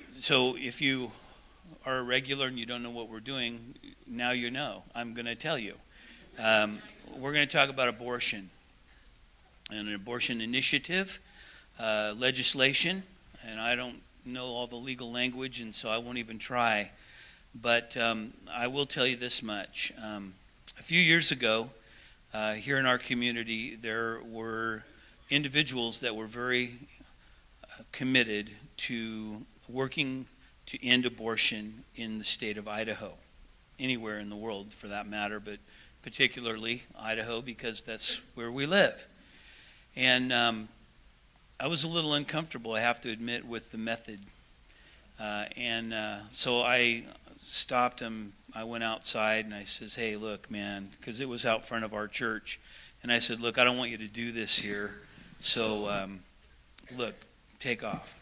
So if you are a regular and you don't know what we're doing, now you know. I'm going to tell you. Um, we're going to talk about abortion and an abortion initiative, legislation, and I don't know all the legal language, and so I won't even try. But I will tell you this much. A few years ago, here in our community, there were individuals that were very committed to working to end abortion in the state of Idaho, anywhere in the world for that matter, but particularly Idaho because that's where we live. And I was a little uncomfortable, I have to admit, with the method. So I stopped him. I went outside and I says, hey, look, man, because it was out front of our church. And I said, look, I don't want you to do this here. So, look, take off.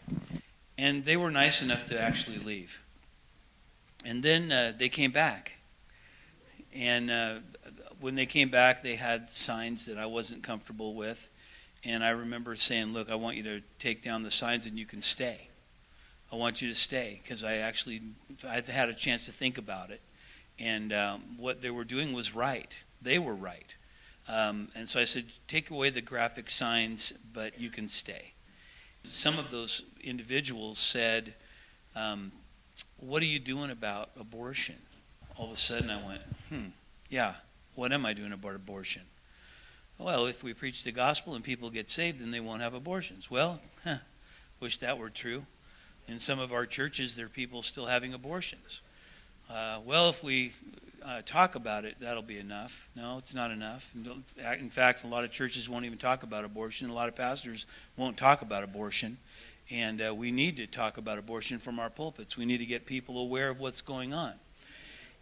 And they were nice enough to actually leave. And then they came back. And when they came back, they had signs that I wasn't comfortable with. And I remember saying, look, I want you to take down the signs and you can stay. I want you to stay because I had a chance to think about it. And what they were doing was right. They were right. And so I said, take away the graphic signs, but you can stay. Some of those individuals said, what are you doing about abortion? All of a sudden I went, yeah, what am I doing about abortion? Well, if we preach the gospel and people get saved, then they won't have abortions. Well, wish that were true. In some of our churches, there are people still having abortions. Well, if we talk about it, that'll be enough. No, it's not enough. In fact, a lot of churches won't even talk about abortion. A lot of pastors won't talk about abortion. And we need to talk about abortion from our pulpits. We need to get people aware of what's going on.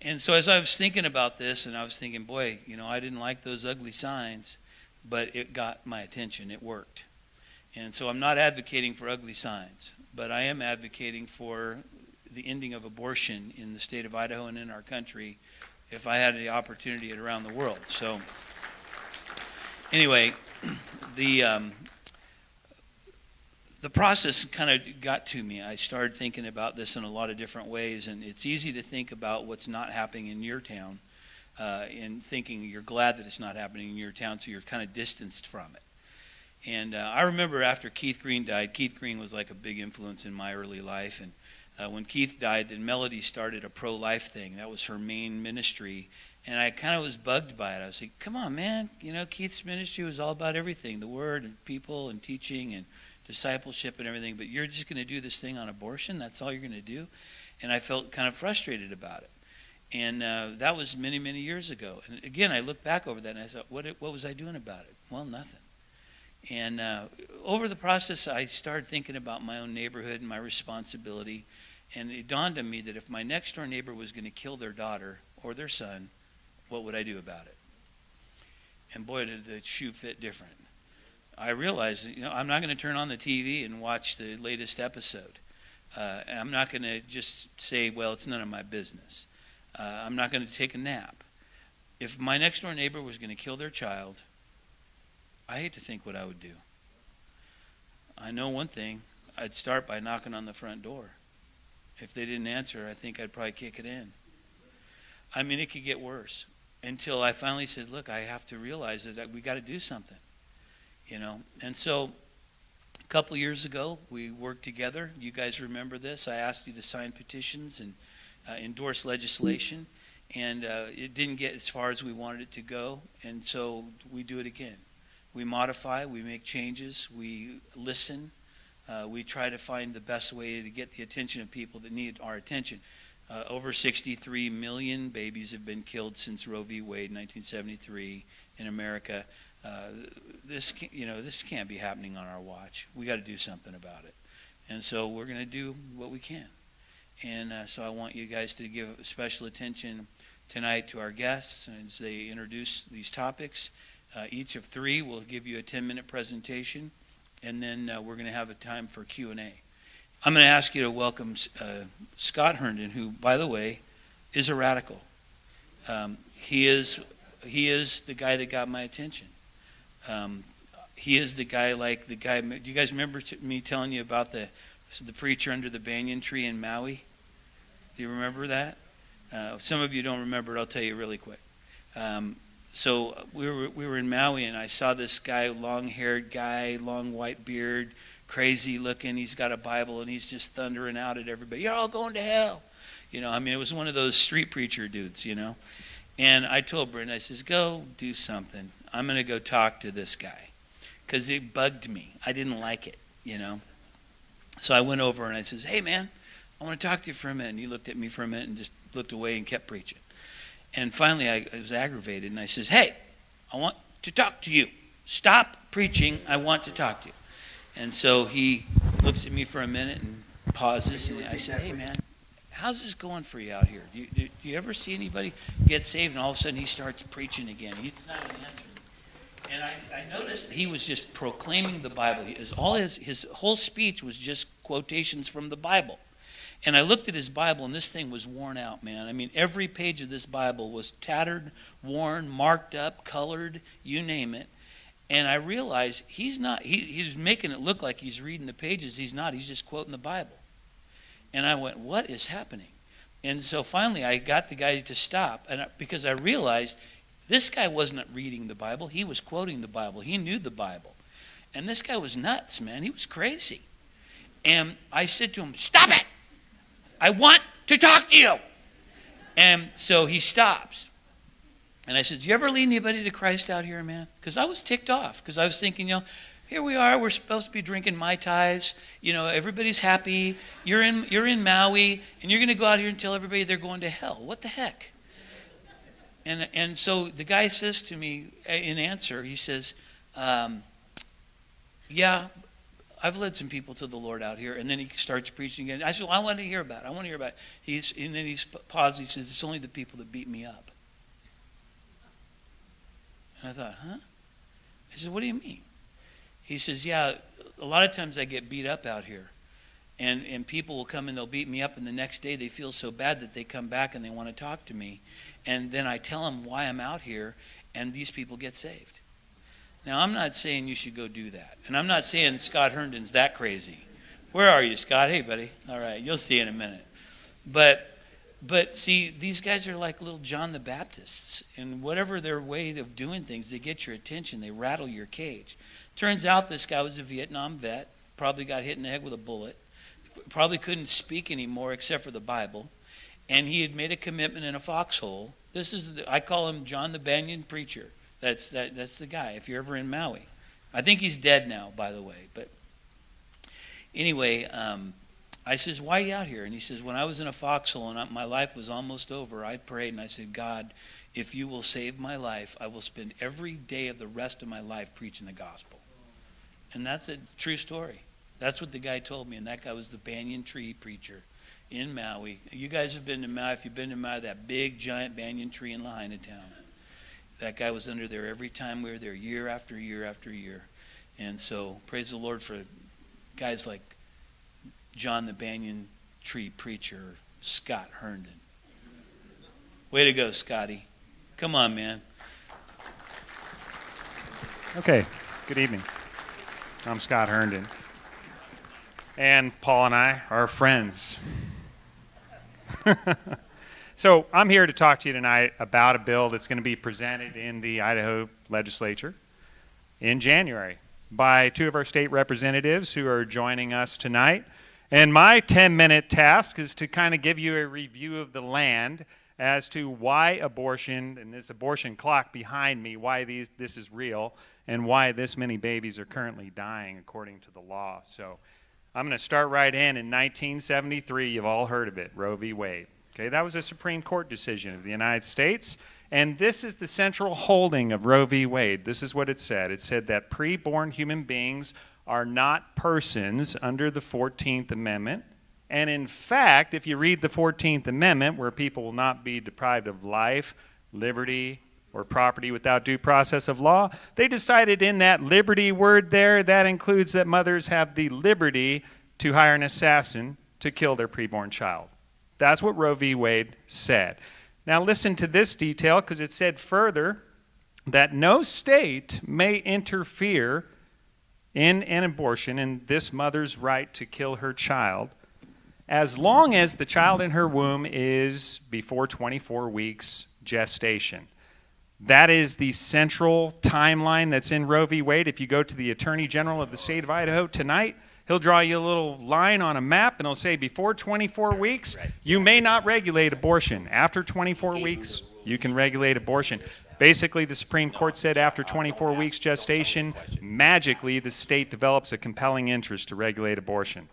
And so as I was thinking about this, and I was thinking, boy, I didn't like those ugly signs, but it got my attention. It worked. And so I'm not advocating for ugly signs, but I am advocating for the ending of abortion in the state of Idaho and in our country if I had the opportunity around the world. So anyway, the process kind of got to me. I started thinking about this in a lot of different ways, and it's easy to think about what's not happening in your town and thinking you're glad that it's not happening in your town, so you're kind of distanced from it. And I remember after Keith Green died, Keith Green was like a big influence in my early life. And when Keith died, then Melody started a pro-life thing. That was her main ministry. And I kind of was bugged by it. I was like, come on, man. Keith's ministry was all about everything, the word and people and teaching and discipleship and everything. But you're just going to do this thing on abortion? That's all you're going to do? And I felt kind of frustrated about it. And that was many, many years ago. And again, I look back over that and I thought, what was I doing about it? Well, nothing. And over the process, I started thinking about my own neighborhood and my responsibility. And it dawned on me that if my next door neighbor was going to kill their daughter or their son, what would I do about it? And boy, did the shoe fit different. I realized, I'm not going to turn on the TV and watch the latest episode. I'm not going to just say, well, it's none of my business. I'm not going to take a nap. If my next door neighbor was going to kill their child, I hate to think what I would do. I know one thing. I'd start by knocking on the front door. If they didn't answer, I think I'd probably kick it in. I mean, it could get worse until I finally said, look, I have to realize that we got to do something, And so a couple years ago, we worked together. You guys remember this. I asked you to sign petitions and endorse legislation, and it didn't get as far as we wanted it to go, and so we do it again. We modify, we make changes, we listen. We try to find the best way to get the attention of people that need our attention. Over 63 million babies have been killed since Roe v. Wade, 1973, in America. This can't be happening on our watch. We got to do something about it. And so we're going to do what we can. And so I want you guys to give special attention tonight to our guests as they introduce these topics. Each of three will give you a 10-minute presentation. And then we're going to have a time for Q&A. I'm going to ask you to welcome Scott Herndon, who, by the way, is a radical. He is the guy that got my attention. He is the guy do you guys remember me telling you about the So the preacher under the banyan tree in Maui. Do you remember that? Some of you don't remember it. I'll tell you really quick. So we were in Maui, and I saw this guy, long-haired guy, long white beard, crazy looking. He's got a Bible, and he's just thundering out at everybody. You're all going to hell. You know, I mean, it was one of those street preacher dudes, you know. And I told Brent, I says, go do something. I'm going to go talk to this guy because it bugged me. I didn't like it, you know. So I went over and I says, hey, man, I want to talk to you for a minute. And he looked at me for a minute and just looked away and kept preaching. And finally I was aggravated and I says, hey, I want to talk to you. Stop preaching. I want to talk to you. And so he looks at me for a minute and pauses. And I said, hey, man, how's this going for you out here? Do you ever see anybody get saved and all of a sudden he starts preaching again? He's not going to answer me. And I noticed he was just proclaiming the Bible. His whole speech was just quotations from the Bible. And I looked at his Bible, and this thing was worn out, man. I mean, every page of this Bible was tattered, worn, marked up, colored, you name it. And I realized he's making it look like he's reading the pages. He's not. He's just quoting the Bible. And I went, what is happening? And so finally I got the guy to stop, because I realized this guy wasn't reading the Bible. He was quoting the Bible. He knew the Bible. And this guy was nuts, man. He was crazy. And I said to him, stop it! I want to talk to you. And so he stops. And I said, do you ever lead anybody to Christ out here, man? Because I was ticked off. Because I was thinking, you know, here we are. We're supposed to be drinking Mai Tais. You know, everybody's happy. You're in Maui. And you're going to go out here and tell everybody they're going to hell. What the heck? And so the guy says to me in answer, he says, yeah, I've led some people to the Lord out here. And then he starts preaching again. I said, well, I want to hear about it. I want to hear about it. And then he's paused. He says, it's only the people that beat me up. And I thought, huh? I said, what do you mean? He says, yeah, a lot of times I get beat up out here. And people will come and they'll beat me up, and the next day they feel so bad that they come back and they want to talk to me. And then I tell them why I'm out here, and these people get saved. Now, I'm not saying you should go do that. And I'm not saying Scott Herndon's that crazy. Where are you, Scott? Hey, buddy. All right, you'll see in a minute. But see, these guys are like little John the Baptists. And whatever their way of doing things, they get your attention. They rattle your cage. Turns out this guy was a Vietnam vet. Probably got hit in the head with a bullet. Probably couldn't speak anymore except for the Bible. And he had made a commitment in a foxhole. I call him John the Banyan Preacher. That's the guy, if you're ever in Maui. I think he's dead now, by the way. But anyway, I says, why are you out here? And he says, when I was in a foxhole and my life was almost over, I prayed and I said, God, if you will save my life, I will spend every day of the rest of my life preaching the gospel. And that's a true story. That's what the guy told me, and that guy was the banyan tree preacher in Maui. You guys have been to Maui. If you've been to Maui, that big, giant banyan tree in Lahaina town. That guy was under there every time we were there, year after year after year. And so praise the Lord for guys like John the Banyan Tree Preacher, Scott Herndon. Way to go, Scotty. Come on, man. Okay, good evening. I'm Scott Herndon. And Paul and I are friends. So I'm here to talk to you tonight about a bill that's going to be presented in the Idaho legislature in January by two of our state representatives who are joining us tonight. And my 10-minute task is to kind of give you a review of the land as to why abortion, and this abortion clock behind me, why this is real, and why this many babies are currently dying according to the law. So I'm going to start right in 1973. You've all heard of it, Roe v. Wade. Okay, that was a Supreme Court decision of the United States, and this is the central holding of Roe v. Wade. This is what it said. It said that preborn human beings are not persons under the 14th Amendment. And in fact, if you read the 14th Amendment, where people will not be deprived of life, liberty, or property without due process of law, they decided in that liberty word there, that includes that mothers have the liberty to hire an assassin to kill their preborn child. That's what Roe v. Wade said. Now listen to this detail, because it said further that no state may interfere in an abortion and this mother's right to kill her child as long as the child in her womb is before 24 weeks gestation. That is the central timeline that's in Roe v. Wade. If you go to the Attorney General of the state of Idaho tonight, he'll draw you a little line on a map and he'll say before 24 weeks, you may not regulate abortion. After 24 weeks, you can regulate abortion. Basically, the Supreme Court said after 24 weeks gestation, magically the state develops a compelling interest to regulate abortion.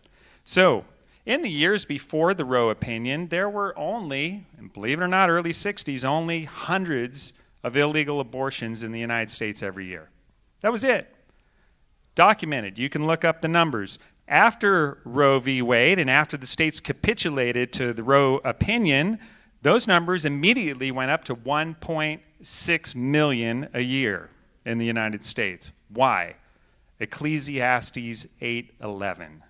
So, in the years before the Roe opinion, there were only, and believe it or not, early 60s, only hundreds of illegal abortions in the United States every year. That was it. Documented. You can look up the numbers. After Roe v. Wade and after the states capitulated to the Roe opinion, those numbers immediately went up to 1.6 million a year in the United States. Why? Ecclesiastes 8:11.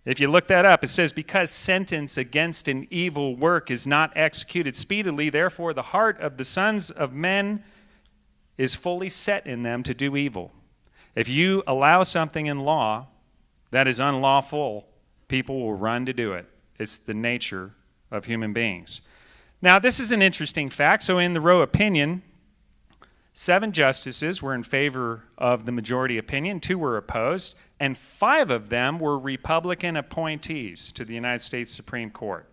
If you look that up, it says, because sentence against an evil work is not executed speedily, therefore the heart of the sons of men is fully set in them to do evil. If you allow something in law that is unlawful, people will run to do it. It's the nature of human beings. Now, this is an interesting fact. So in the Roe opinion, 7 justices were in favor of the majority opinion, 2 were opposed, and 5 of them were Republican appointees to the United States Supreme Court.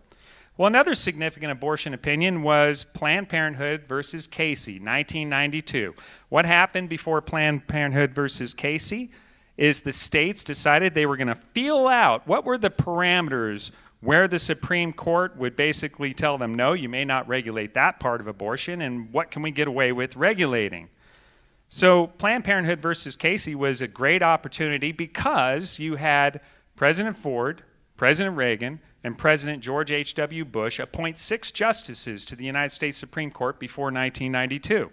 Well, another significant abortion opinion was Planned Parenthood versus Casey, 1992. What happened before Planned Parenthood versus Casey is the states decided they were going to feel out what were the parameters where the Supreme Court would basically tell them, no, you may not regulate that part of abortion, and what can we get away with regulating? So Planned Parenthood versus Casey was a great opportunity because you had President Ford, President Reagan, and President George H.W. Bush appoint 6 justices to the United States Supreme Court before 1992.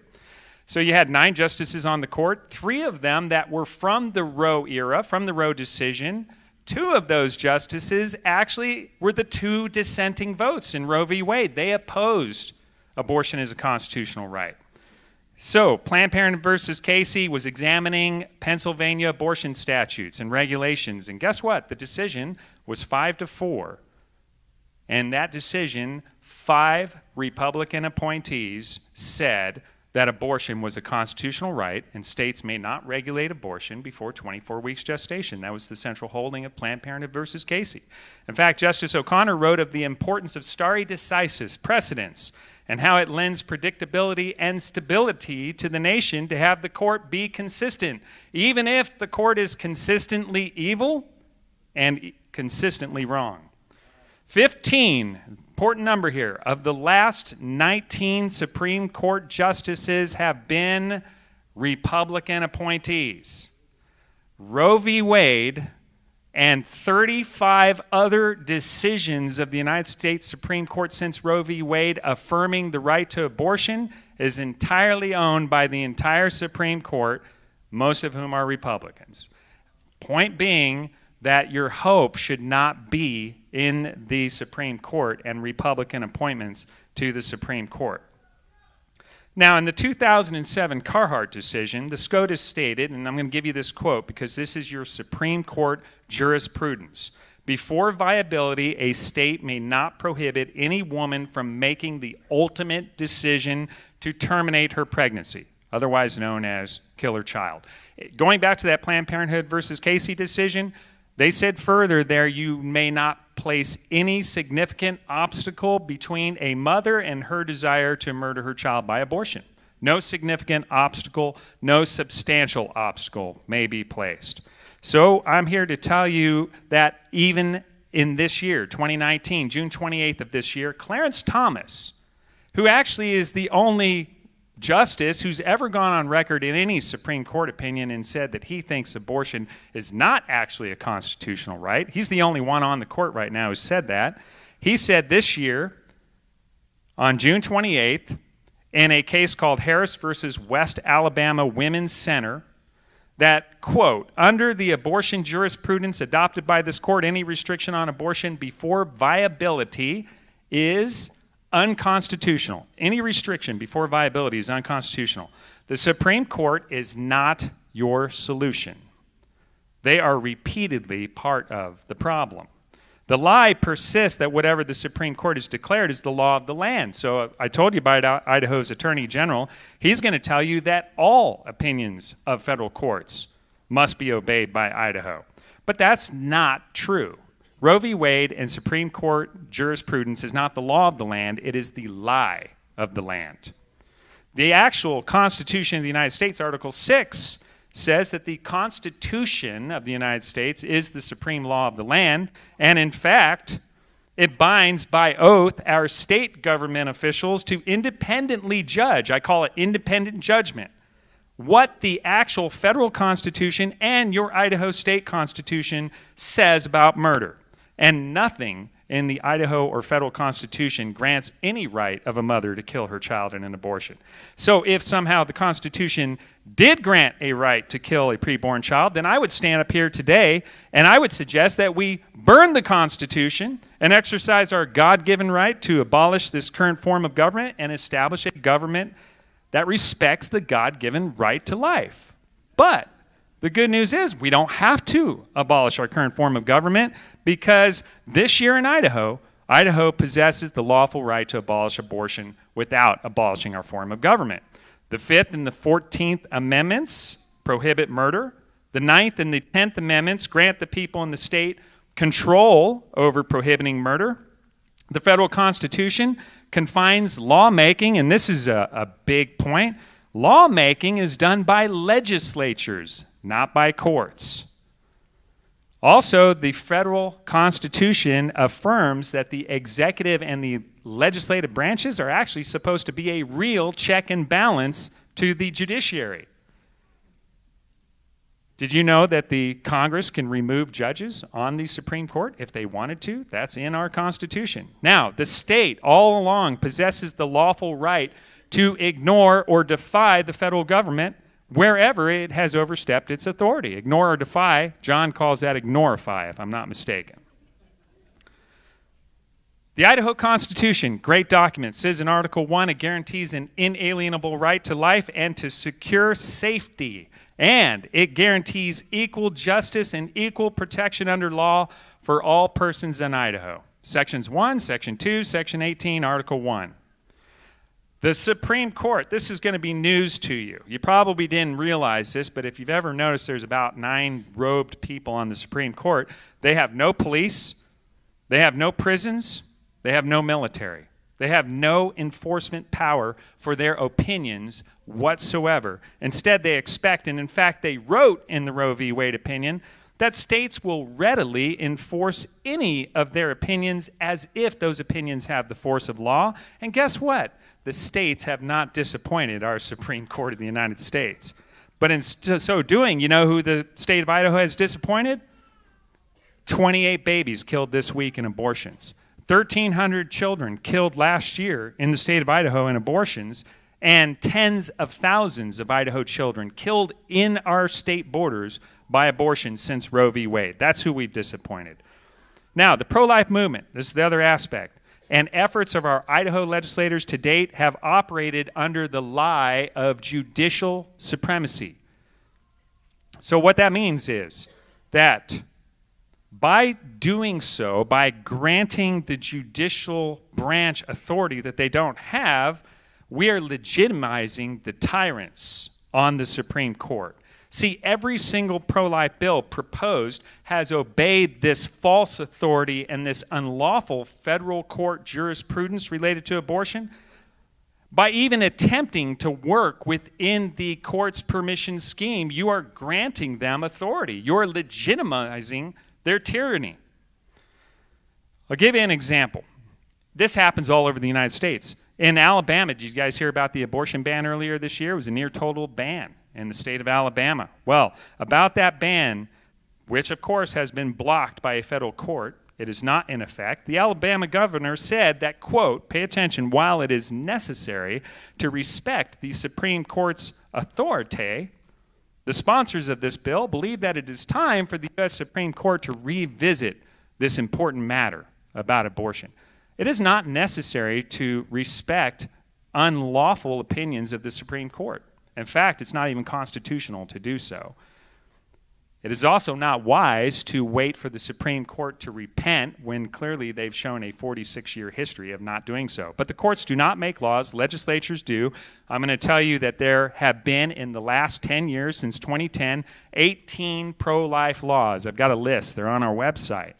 So you had 9 justices on the court, 3 of them that were from the Roe era, from the Roe decision. 2 of those justices actually were the 2 dissenting votes in Roe v. Wade. They opposed abortion as a constitutional right. So, Planned Parenthood versus Casey was examining Pennsylvania abortion statutes and regulations, and guess what? The decision was 5-4. And that decision, 5 Republican appointees said that abortion was a constitutional right and states may not regulate abortion before 24 weeks gestation. That was the central holding of Planned Parenthood versus Casey. In fact, Justice O'Connor wrote of the importance of stare decisis, precedents, and how it lends predictability and stability to the nation to have the court be consistent, even if the court is consistently evil and consistently wrong. 15, important number here, of the last 19 Supreme Court justices have been Republican appointees. Roe v. Wade and 35 other decisions of the United States Supreme Court since Roe v. Wade affirming the right to abortion is entirely owned by the entire Supreme Court, most of whom are Republicans. Point being that your hope should not be in the Supreme Court and Republican appointments to the Supreme Court. Now, in the 2007 Carhart decision, the SCOTUS stated, and I'm going to give you this quote because this is your Supreme Court jurisprudence. Before viability, a state may not prohibit any woman from making the ultimate decision to terminate her pregnancy, otherwise known as kill her child. Going back to that Planned Parenthood versus Casey decision, they said further there you may not place any significant obstacle between a mother and her desire to murder her child by abortion. No significant obstacle, no substantial obstacle may be placed. So I'm here to tell you that even in this year, 2019, June 28th of this year, Clarence Thomas, who actually is the only justice who's ever gone on record in any Supreme Court opinion and said that he thinks abortion is not actually a constitutional right. He's the only one on the court right now who said that. He said this year, on June 28th, in a case called Harris versus West Alabama Women's Center, that, quote, under the abortion jurisprudence adopted by this court, any restriction on abortion before viability is unconstitutional. Any restriction before viability is unconstitutional. The Supreme Court is not your solution. They are repeatedly part of the problem. The lie persists that whatever the Supreme Court has declared is the law of the land. So I told you about Idaho's Attorney General. He's going to tell you that all opinions of federal courts must be obeyed by Idaho. But that's not true. Roe v. Wade and Supreme Court jurisprudence is not the law of the land. It is the lie of the land. The actual Constitution of the United States, Article 6, says that the Constitution of the United States is the supreme law of the land, and in fact, it binds by oath our state government officials to independently judge, I call it independent judgment, what the actual federal Constitution and your Idaho state Constitution says about murder. And nothing in the Idaho or federal Constitution grants any right of a mother to kill her child in an abortion. So if somehow the Constitution did grant a right to kill a preborn child, then I would stand up here today and I would suggest that we burn the Constitution and exercise our God-given right to abolish this current form of government and establish a government that respects the God-given right to life. But the good news is we don't have to abolish our current form of government because this year in Idaho, Idaho possesses the lawful right to abolish abortion without abolishing our form of government. The 5th and the 14th Amendments prohibit murder. The 9th and the 10th Amendments grant the people in the state control over prohibiting murder. The federal Constitution confines lawmaking, and this is a big point. Lawmaking is done by legislatures, not by courts. Also, the federal Constitution affirms that the executive and the legislative branches are actually supposed to be a real check and balance to the judiciary. Did you know that the Congress can remove judges on the Supreme Court if they wanted to? That's in our Constitution. Now, the state all along possesses the lawful right to ignore or defy the federal government wherever it has overstepped its authority. Ignore or defy, John calls that ignorify, if I'm not mistaken. The Idaho Constitution, great document, says in Article 1, it guarantees an inalienable right to life and to secure safety. And it guarantees equal justice and equal protection under law for all persons in Idaho. Sections 1, Section 2, Section 18, Article 1. The Supreme Court, this is going to be news to you. You probably didn't realize this, but if you've ever noticed there's about 9 robed people on the Supreme Court, they have no police, they have no prisons, they have no military. They have no enforcement power for their opinions whatsoever. Instead, they expect, and in fact, they wrote in the Roe v. Wade opinion, that states will readily enforce any of their opinions as if those opinions have the force of law. And guess what? The states have not disappointed our Supreme Court of the United States. But in so doing, you know who the state of Idaho has disappointed? 28 babies killed this week in abortions. 1,300 children killed last year in the state of Idaho in abortions, and tens of thousands of Idaho children killed in our state borders by abortion since Roe v. Wade. That's who we've disappointed. Now, the pro-life movement, this is the other aspect, and efforts of our Idaho legislators to date have operated under the lie of judicial supremacy. So what that means is that by doing so, by granting the judicial branch authority that they don't have, we are legitimizing the tyrants on the Supreme Court. See, every single pro-life bill proposed has obeyed this false authority and this unlawful federal court jurisprudence related to abortion by even attempting to work within the court's permission scheme. You are granting them authority. You're legitimizing their tyranny. I'll give you an example. This happens all over the United States. In Alabama, did you guys hear about the abortion ban earlier this year? It was a near total ban in the state of Alabama. Well, about that ban, which of course has been blocked by a federal court, it is not in effect. The Alabama governor said that, quote, pay attention, while it is necessary to respect the Supreme Court's authority, the sponsors of this bill believe that it is time for the U.S. Supreme Court to revisit this important matter about abortion. It is not necessary to respect unlawful opinions of the Supreme Court. In fact, it's not even constitutional to do so. It is also not wise to wait for the Supreme Court to repent when clearly they've shown a 46-year history of not doing so. But the courts do not make laws, legislatures do. I'm going to tell you that there have been, in the last 10 years, since 2010, 18 pro-life laws. I've got a list. They're on our website.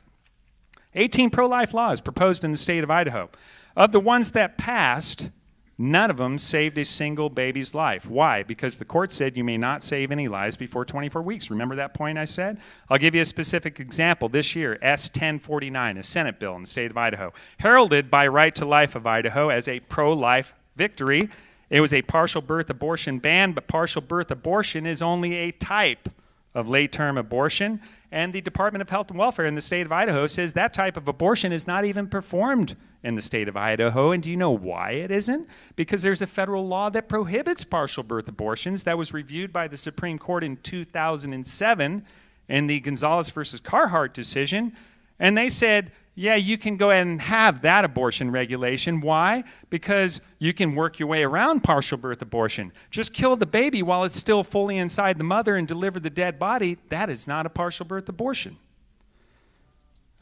18 pro-life laws proposed in the state of Idaho. Of the ones that passed, none of them saved a single baby's life. Why? Because the court said you may not save any lives before 24 weeks. Remember that point I said? I'll give you a specific example. This year, S-1049, a Senate bill in the state of Idaho, heralded by Right to Life of Idaho as a pro-life victory. It was a partial birth abortion ban, but partial birth abortion is only a type of late-term abortion. And the Department of Health and Welfare in the state of Idaho says that type of abortion is not even performed in the state of Idaho. And do you know why it isn't? Because there's a federal law that prohibits partial birth abortions that was reviewed by the Supreme Court in 2007 in the Gonzalez versus Carhart decision. And they said, yeah, you can go ahead and have that abortion regulation. Why? Because you can work your way around partial birth abortion. Just kill the baby while it's still fully inside the mother and deliver the dead body. That is not a partial birth abortion.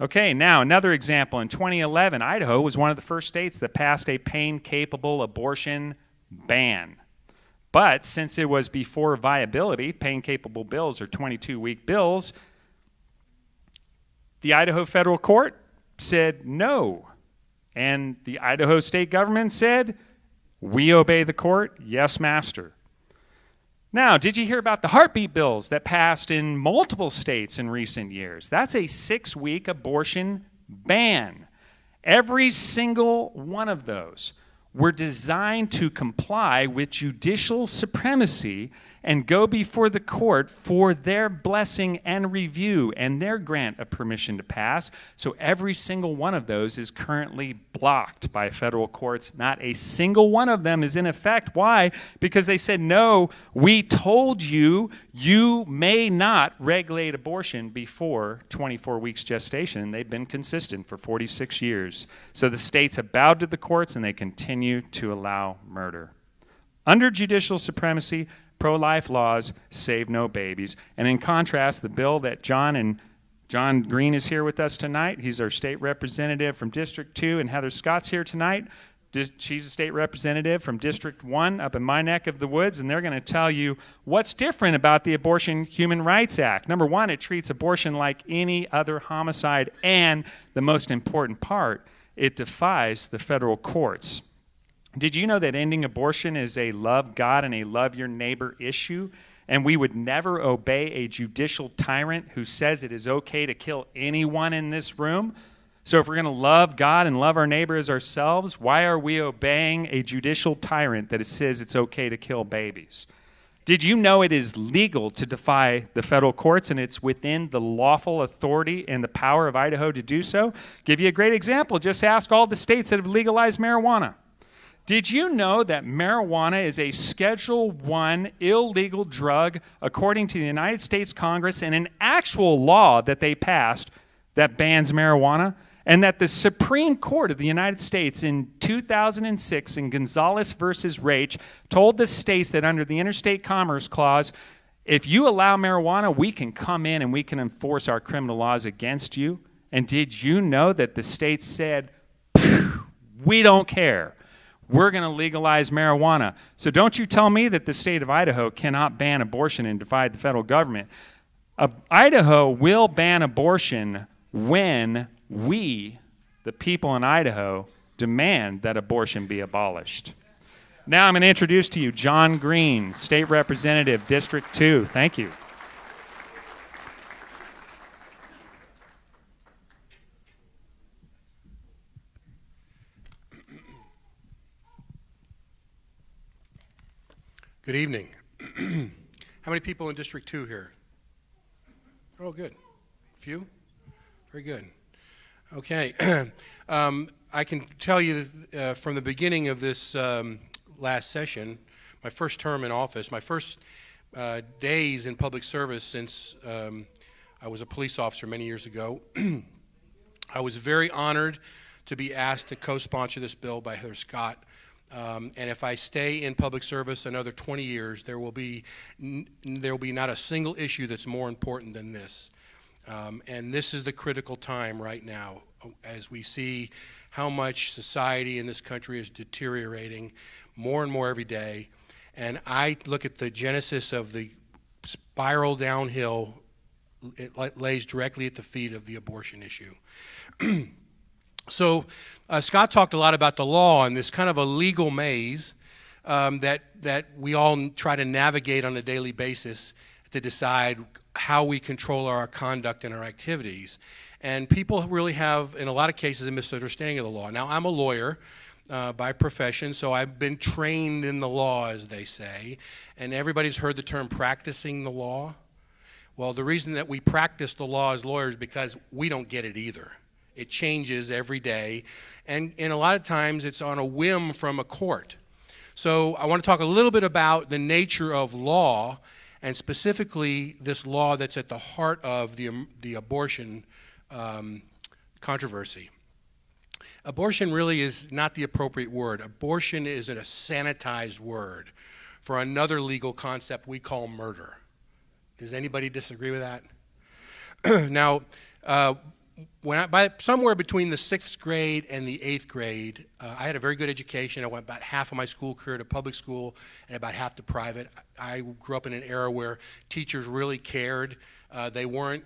Okay, now another example. In 2011, Idaho was one of the first states that passed a pain-capable abortion ban. But since it was before viability, pain-capable bills are 22-week bills, the Idaho federal court said no. And the Idaho state government said, we obey the court, yes, master. Now, did you hear about the heartbeat bills that passed in multiple states in recent years? That's a 6-week abortion ban. Every single one of those were designed to comply with judicial supremacy and go before the court for their blessing and review and their grant of permission to pass. So every single one of those is currently blocked by federal courts. Not a single one of them is in effect. Why? Because they said, no, we told you, you may not regulate abortion before 24 weeks gestation. And they've been consistent for 46 years. So the states have bowed to the courts and they continue to allow murder. Under judicial supremacy, pro-life laws save no babies. And in contrast, the bill that John Green is here with us tonight. He's our state representative from District 2, and Heather Scott's here tonight. She's a state representative from District 1 up in my neck of the woods, and they're going to tell you what's different about the Abortion Human Rights Act. Number one, it treats abortion like any other homicide, and the most important part, it defies the federal courts. Did you know that ending abortion is a love God and a love your neighbor issue? And we would never obey a judicial tyrant who says it is okay to kill anyone in this room? So if we're going to love God and love our neighbor as ourselves, why are we obeying a judicial tyrant that says it's okay to kill babies? Did you know it is legal to defy the federal courts and it's within the lawful authority and the power of Idaho to do so? Give you a great example. Just ask all the states that have legalized marijuana. Did you know that marijuana is a Schedule I illegal drug according to the United States Congress and an actual law that they passed that bans marijuana? And that the Supreme Court of the United States in 2006 in Gonzalez versus Raich told the states that under the Interstate Commerce Clause, if you allow marijuana, we can come in and we can enforce our criminal laws against you. And did you know that the states said, we don't care. We're going to legalize marijuana. So don't you tell me that the state of Idaho cannot ban abortion and defy the federal government. Idaho will ban abortion when we, the people in Idaho, demand that abortion be abolished. Now I'm going to introduce to you John Green, State Representative, District 2. Thank you. Good evening. How many people in District 2 here? Oh, good. Few? Very good. Okay. I can tell you from the beginning of this last session, my first term in office, my first days in public service since I was a police officer many years ago, I was very honored to be asked to co-sponsor this bill by Heather Scott. And if I stay in public service another 20 years, there will be not a single issue that's more important than this. And this is the critical time right now as we see how much society in this country is deteriorating more and more every day. And I look at the genesis of the spiral downhill, it lays directly at the feet of the abortion issue. So Scott talked a lot about the law and this kind of a legal maze that we all try to navigate on a daily basis to decide how we control our conduct and our activities. And people really have, in a lot of cases, a misunderstanding of the law. Now, I'm a lawyer by profession, so I've been trained in the law, as they say. And everybody's heard the term practicing the law. Well, the reason that we practice the law as lawyers is because we don't get it either. It changes every day, and a lot of times it's on a whim from a court. So I want to talk a little bit about the nature of law, and specifically this law that's at the heart of the abortion controversy. Abortion really is not the appropriate word. Abortion is a sanitized word for another legal concept we call murder. Does anybody disagree with that? Now, by somewhere between the 6th grade and the 8th grade, I had a very good education. I went about half of my school career to public school and about half to private. I grew up in an era where teachers really cared. They weren't,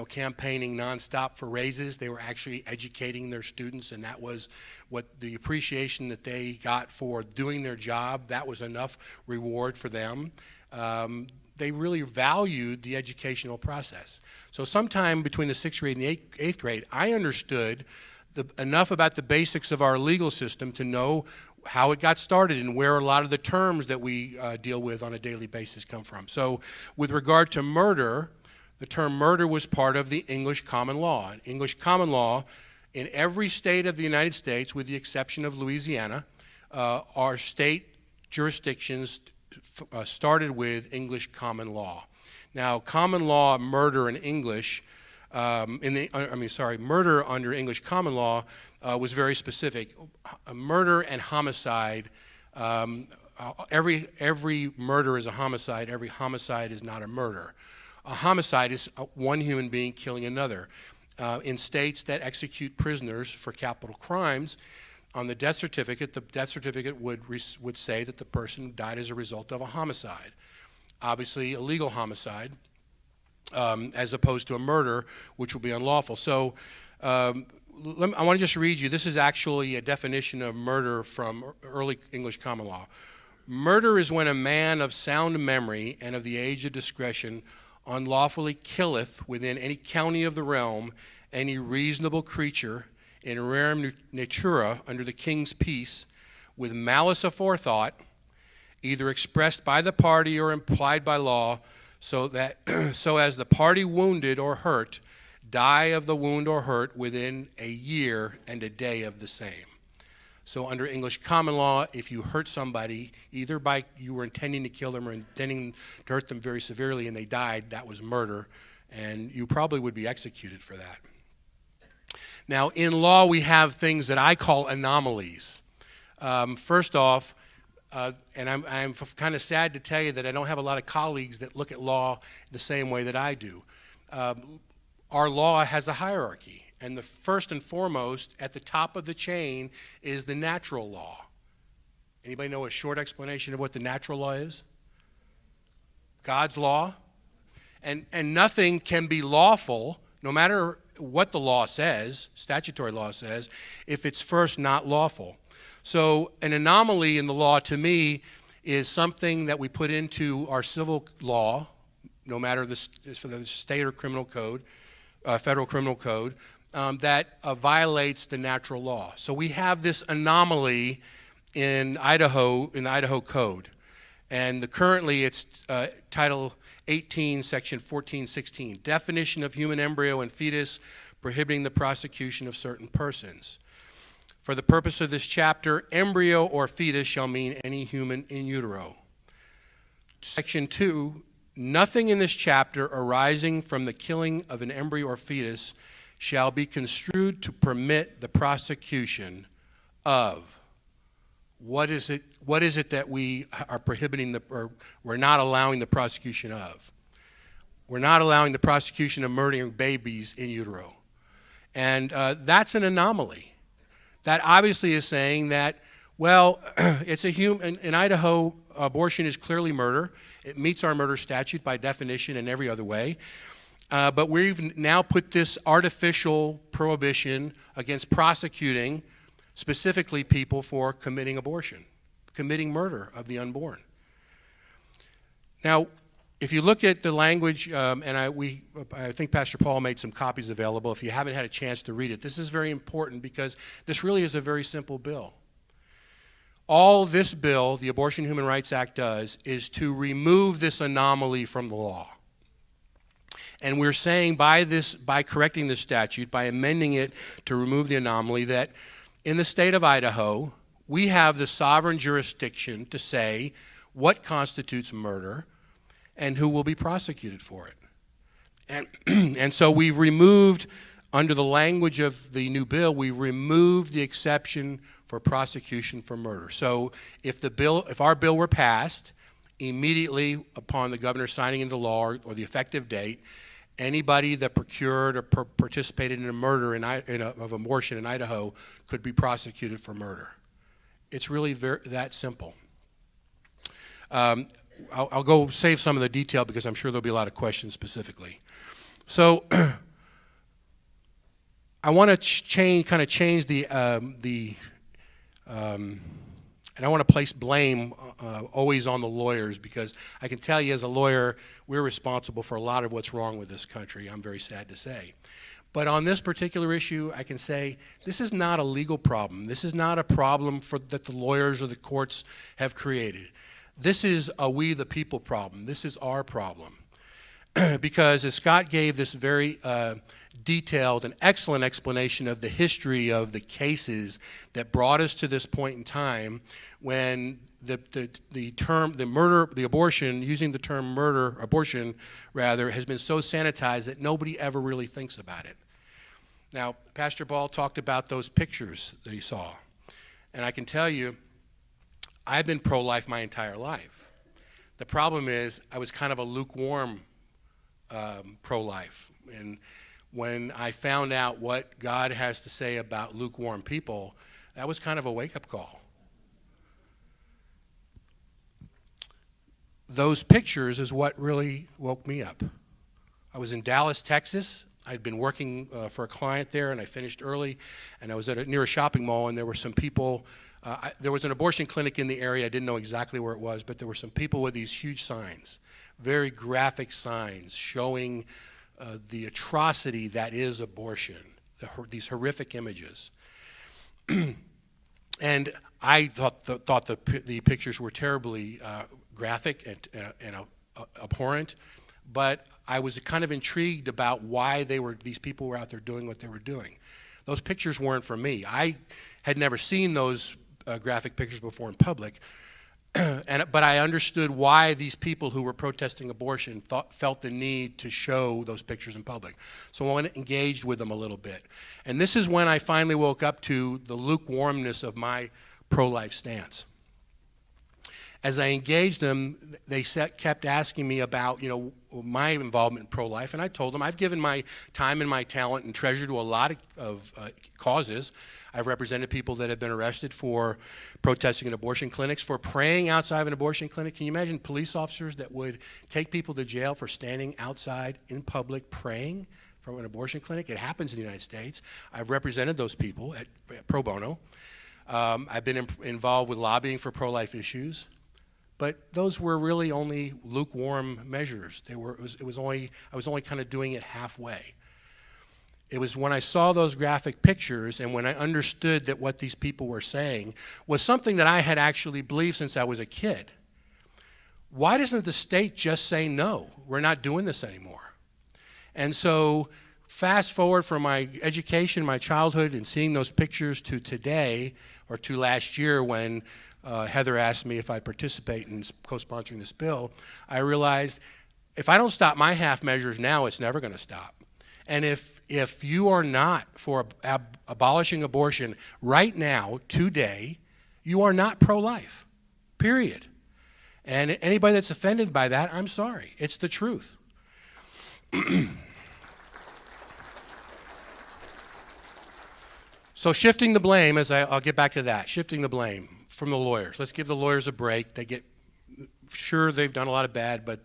campaigning nonstop for raises. They were actually educating their students, and that was what the appreciation that they got for doing their job. That was enough reward for them. They really valued the educational process. So sometime between the 6th grade and the 8th grade, I understood enough about the basics of our legal system to know how it got started and where a lot of the terms that we deal with on a daily basis come from. So with regard to murder, the term murder was part of the English common law. English common law in every state of the United States, with the exception of Louisiana, are state jurisdictions started with English common law. Now, common law murder in English, murder under English common law was very specific. Murder and homicide, every murder is a homicide. Every homicide is not a murder. A homicide is one human being killing another. In states that execute prisoners for capital crimes, on the death certificate would say that the person died as a result of a homicide. Obviously, a legal homicide, as opposed to a murder, which would be unlawful. So I want to just read you. This is actually a definition of murder from early English common law. Murder is when a man of sound memory and of the age of discretion unlawfully killeth within any county of the realm any reasonable creature in rerum natura under the king's peace, with malice aforethought, either expressed by the party or implied by law, so as the party wounded or hurt die of the wound or hurt within a year and a day of the same. So under English common law, if you hurt somebody, either by you were intending to kill them or intending to hurt them very severely and they died, that was murder, and you probably would be executed for that. Now, in law, we have things that I call anomalies. First off, and I'm kind of sad to tell you that I don't have a lot of colleagues that look at law the same way that I do. Our law has a hierarchy. And the first and foremost, at the top of the chain, is the natural law. Anybody know a short explanation of what the natural law is? God's law. And nothing can be lawful, no matter what the law says, statutory law says, if it's first not lawful. So an anomaly in the law, to me, is something that we put into our civil law, no matter for the state or criminal code, federal criminal code, that violates the natural law. So we have this anomaly in Idaho, in the Idaho Code. And currently it's Title 18, Section 1416, definition of human embryo and fetus, prohibiting the prosecution of certain persons. For the purpose of this chapter, embryo or fetus shall mean any human in utero. Section 2, nothing in this chapter arising from the killing of an embryo or fetus shall be construed to permit the prosecution of What is it that we are prohibiting or we're not allowing the prosecution of? We're not allowing the prosecution of murdering babies in utero. And that's an anomaly. That obviously is saying that, well, it's a in Idaho, abortion is clearly murder. It meets our murder statute by definition in every other way. But we've now put this artificial prohibition against prosecuting specifically people for committing abortion, committing murder of the unborn. Now, if you look at the language, and I think Pastor Paul made some copies available. If you haven't had a chance to read it, this is very important because this really is a very simple bill. All this bill, the Abortion Human Rights Act, does is to remove this anomaly from the law. And we're saying by correcting this statute, by amending it to remove the anomaly, that in the state of Idaho, we have the sovereign jurisdiction to say what constitutes murder and who will be prosecuted for it. And so we've removed, under the language of the new bill, we removed the exception for prosecution for murder. So if our bill were passed, immediately upon the governor signing into law or the effective date, anybody that procured or participated in a murder of abortion in Idaho could be prosecuted for murder. It's really that simple. I'll go save some of the detail because I'm sure there'll be a lot of questions specifically. So I want to change and I want to place blame always on the lawyers, because I can tell you as a lawyer, we're responsible for a lot of what's wrong with this country, I'm very sad to say. But on this particular issue, I can say this is not a legal problem. This is not a problem that the lawyers or the courts have created. This is a we the people problem. This is our problem. Because as Scott gave this very detailed and excellent explanation of the history of the cases that brought us to this point in time, when using the term murder, abortion rather, has been so sanitized that nobody ever really thinks about it. Now, Pastor Ball talked about those pictures that he saw. And I can tell you, I've been pro-life my entire life. The problem is I was kind of a lukewarm pro-life. And when I found out what God has to say about lukewarm people, that was kind of a wake-up call. Those pictures is what really woke me up. I was in Dallas, Texas. I'd been working for a client there, and I finished early, and I was near a shopping mall, and there were some people. There was an abortion clinic in the area. I didn't know exactly where it was, but there were some people with these huge signs, very graphic signs showing the atrocity that is abortion, these horrific images. And I thought the pictures were terribly graphic and abhorrent, but I was kind of intrigued about why these people were out there doing what they were doing. Those pictures weren't for me. I had never seen those graphic pictures before in public, but I understood why these people who were protesting abortion felt the need to show those pictures in public. So I went and engaged with them a little bit. And this is when I finally woke up to the lukewarmness of my pro-life stance. As I engaged them, they kept asking me about, my involvement in pro-life, and I told them I've given my time and my talent and treasure to a lot of causes. I've represented people that have been arrested for protesting in abortion clinics, for praying outside of an abortion clinic. Can you imagine police officers that would take people to jail for standing outside in public praying from an abortion clinic? It happens in the United States. I've represented those people at pro bono. I've been involved with lobbying for pro-life issues. But those were really only lukewarm measures. I was only kind of doing it halfway. It was when I saw those graphic pictures and when I understood that what these people were saying was something that I had actually believed since I was a kid. Why doesn't the state just say, no, we're not doing this anymore? And so fast forward from my education, my childhood, and seeing those pictures to today, or to last year when Heather asked me if I'd participate in co-sponsoring this bill, I realized if I don't stop my half measures now, it's never going to stop. And if you are not for abolishing abortion right now, today, You are not pro-life, period. And anybody that's offended by that, I'm sorry. It's the truth. So shifting the blame, I'll get back to that, shifting the blame from the lawyers. Let's give the lawyers a break. Sure, they've done a lot of bad, but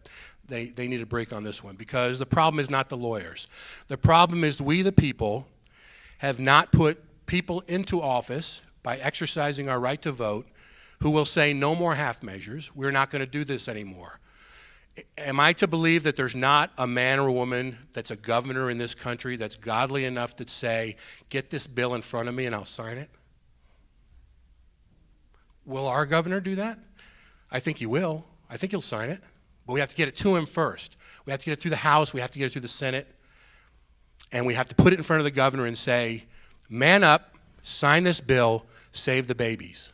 they need a break on this one, because the problem is not the lawyers. The problem is we, the people, have not put people into office by exercising our right to vote who will say no more half measures. We're not going to do this anymore. Am I to believe that there's not a man or a woman that's a governor in this country that's godly enough to say, get this bill in front of me and I'll sign it? Will our governor do that? I think he will. I think he'll sign it. But we have to get it to him first. We have to get it through the House. We have to get it through the Senate. And we have to put it in front of the governor and say, man up, sign this bill, save the babies.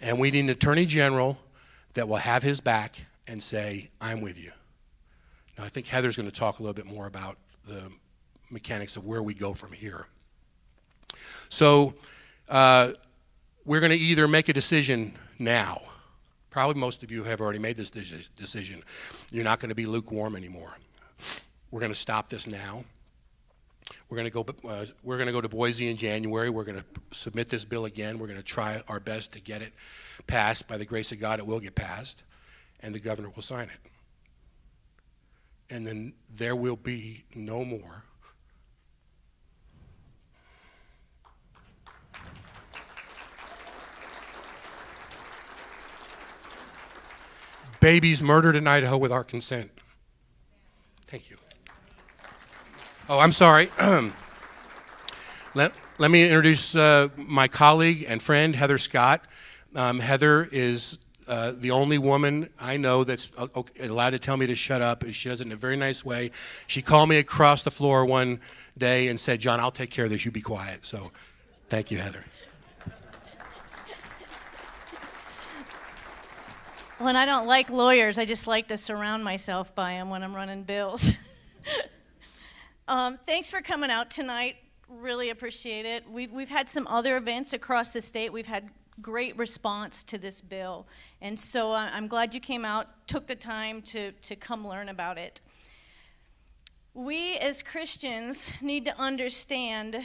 And we need an attorney general that will have his back and say, I'm with you. Now, I think Heather's going to talk a little bit more about the mechanics of where we go from here. So we're going to either make a decision now. Probably most of you have already made this decision. You're not going to be lukewarm anymore. We're going to stop this now. We're going to go to Boise in January. We're going to submit this bill again. We're going to try our best to get it passed. By the grace of God, it will get passed, and the governor will sign it. And then there will be no more babies murdered in Idaho with our consent. Thank you. Oh, I'm sorry. Let me introduce my colleague and friend, Heather Scott. Heather is the only woman I know that's allowed to tell me to shut up. She does it in a very nice way. She called me across the floor one day and said, John, I'll take care of this. You be quiet. So thank you, Heather. When I don't like lawyers, I just like to surround myself by them when I'm running bills. Thanks for coming out tonight. Really appreciate it. We've had some other events across the state. We've had great response to this bill. And so I'm glad you came out, took the time to come learn about it. We as Christians need to understand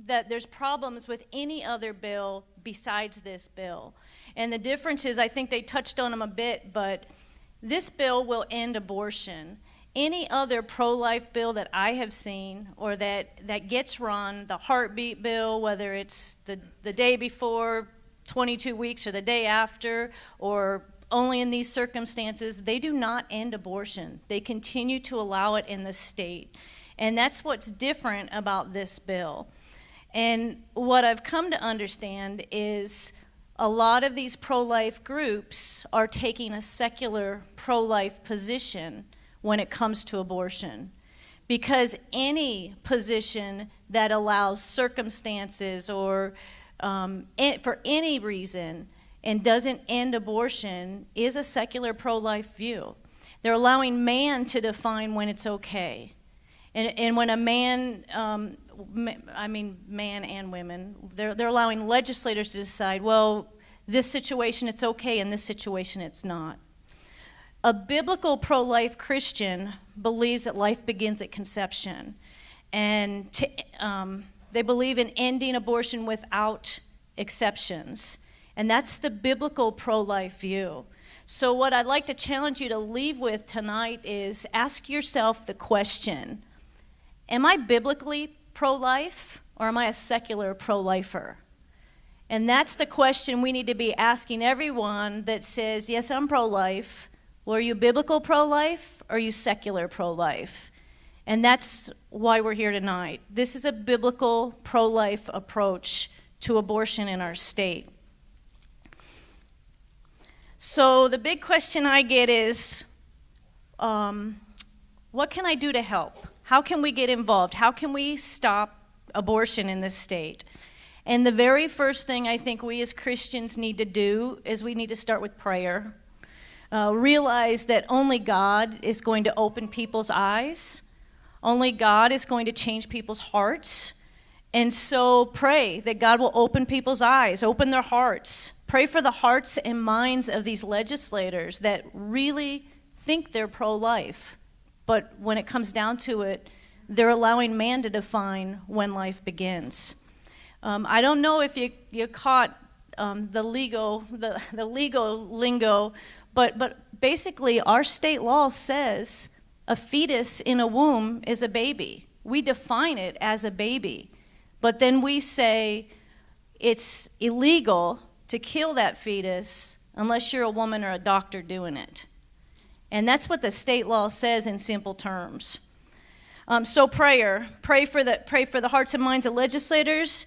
that there's problems with any other bill besides this bill. And the difference is, I think they touched on them a bit, but this bill will end abortion. Any other pro-life bill that I have seen or that gets run, the heartbeat bill, whether it's the day before 22 weeks or the day after or only in these circumstances, they do not end abortion. They continue to allow it in the state. And that's what's different about this bill. And what I've come to understand is a lot of these pro-life groups are taking a secular pro-life position when it comes to abortion. Because any position that allows circumstances or for any reason and doesn't end abortion is a secular pro-life view. They're allowing man to define when it's okay. And when a man, man and women, they're allowing legislators to decide, well, this situation it's okay, and this situation it's not. A biblical pro-life Christian believes that life begins at conception, and they believe in ending abortion without exceptions, and that's the biblical pro-life view. So what I'd like to challenge you to leave with tonight is ask yourself the question, am I biblically pro-life, or am I a secular pro-lifer? And that's the question we need to be asking everyone that says, yes, I'm pro-life. Well, are you biblical pro-life, or are you secular pro-life? And that's why we're here tonight. This is a biblical pro-life approach to abortion in our state. So the big question I get is, what can I do to help? How can we get involved? How can we stop abortion in this state? And the very first thing I think we as Christians need to do is we need to start with prayer. Realize that only God is going to open people's eyes. Only God is going to change people's hearts. And so pray that God will open people's eyes, open their hearts. Pray for the hearts and minds of these legislators that really think they're pro-life. But when it comes down to it, they're allowing man to define when life begins. I don't know if you caught the legal lingo, but basically our state law says a fetus in a womb is a baby. We define it as a baby. But then we say it's illegal to kill that fetus unless you're a woman or a doctor doing it. And that's what the state law says in simple terms. So pray for the hearts and minds of legislators.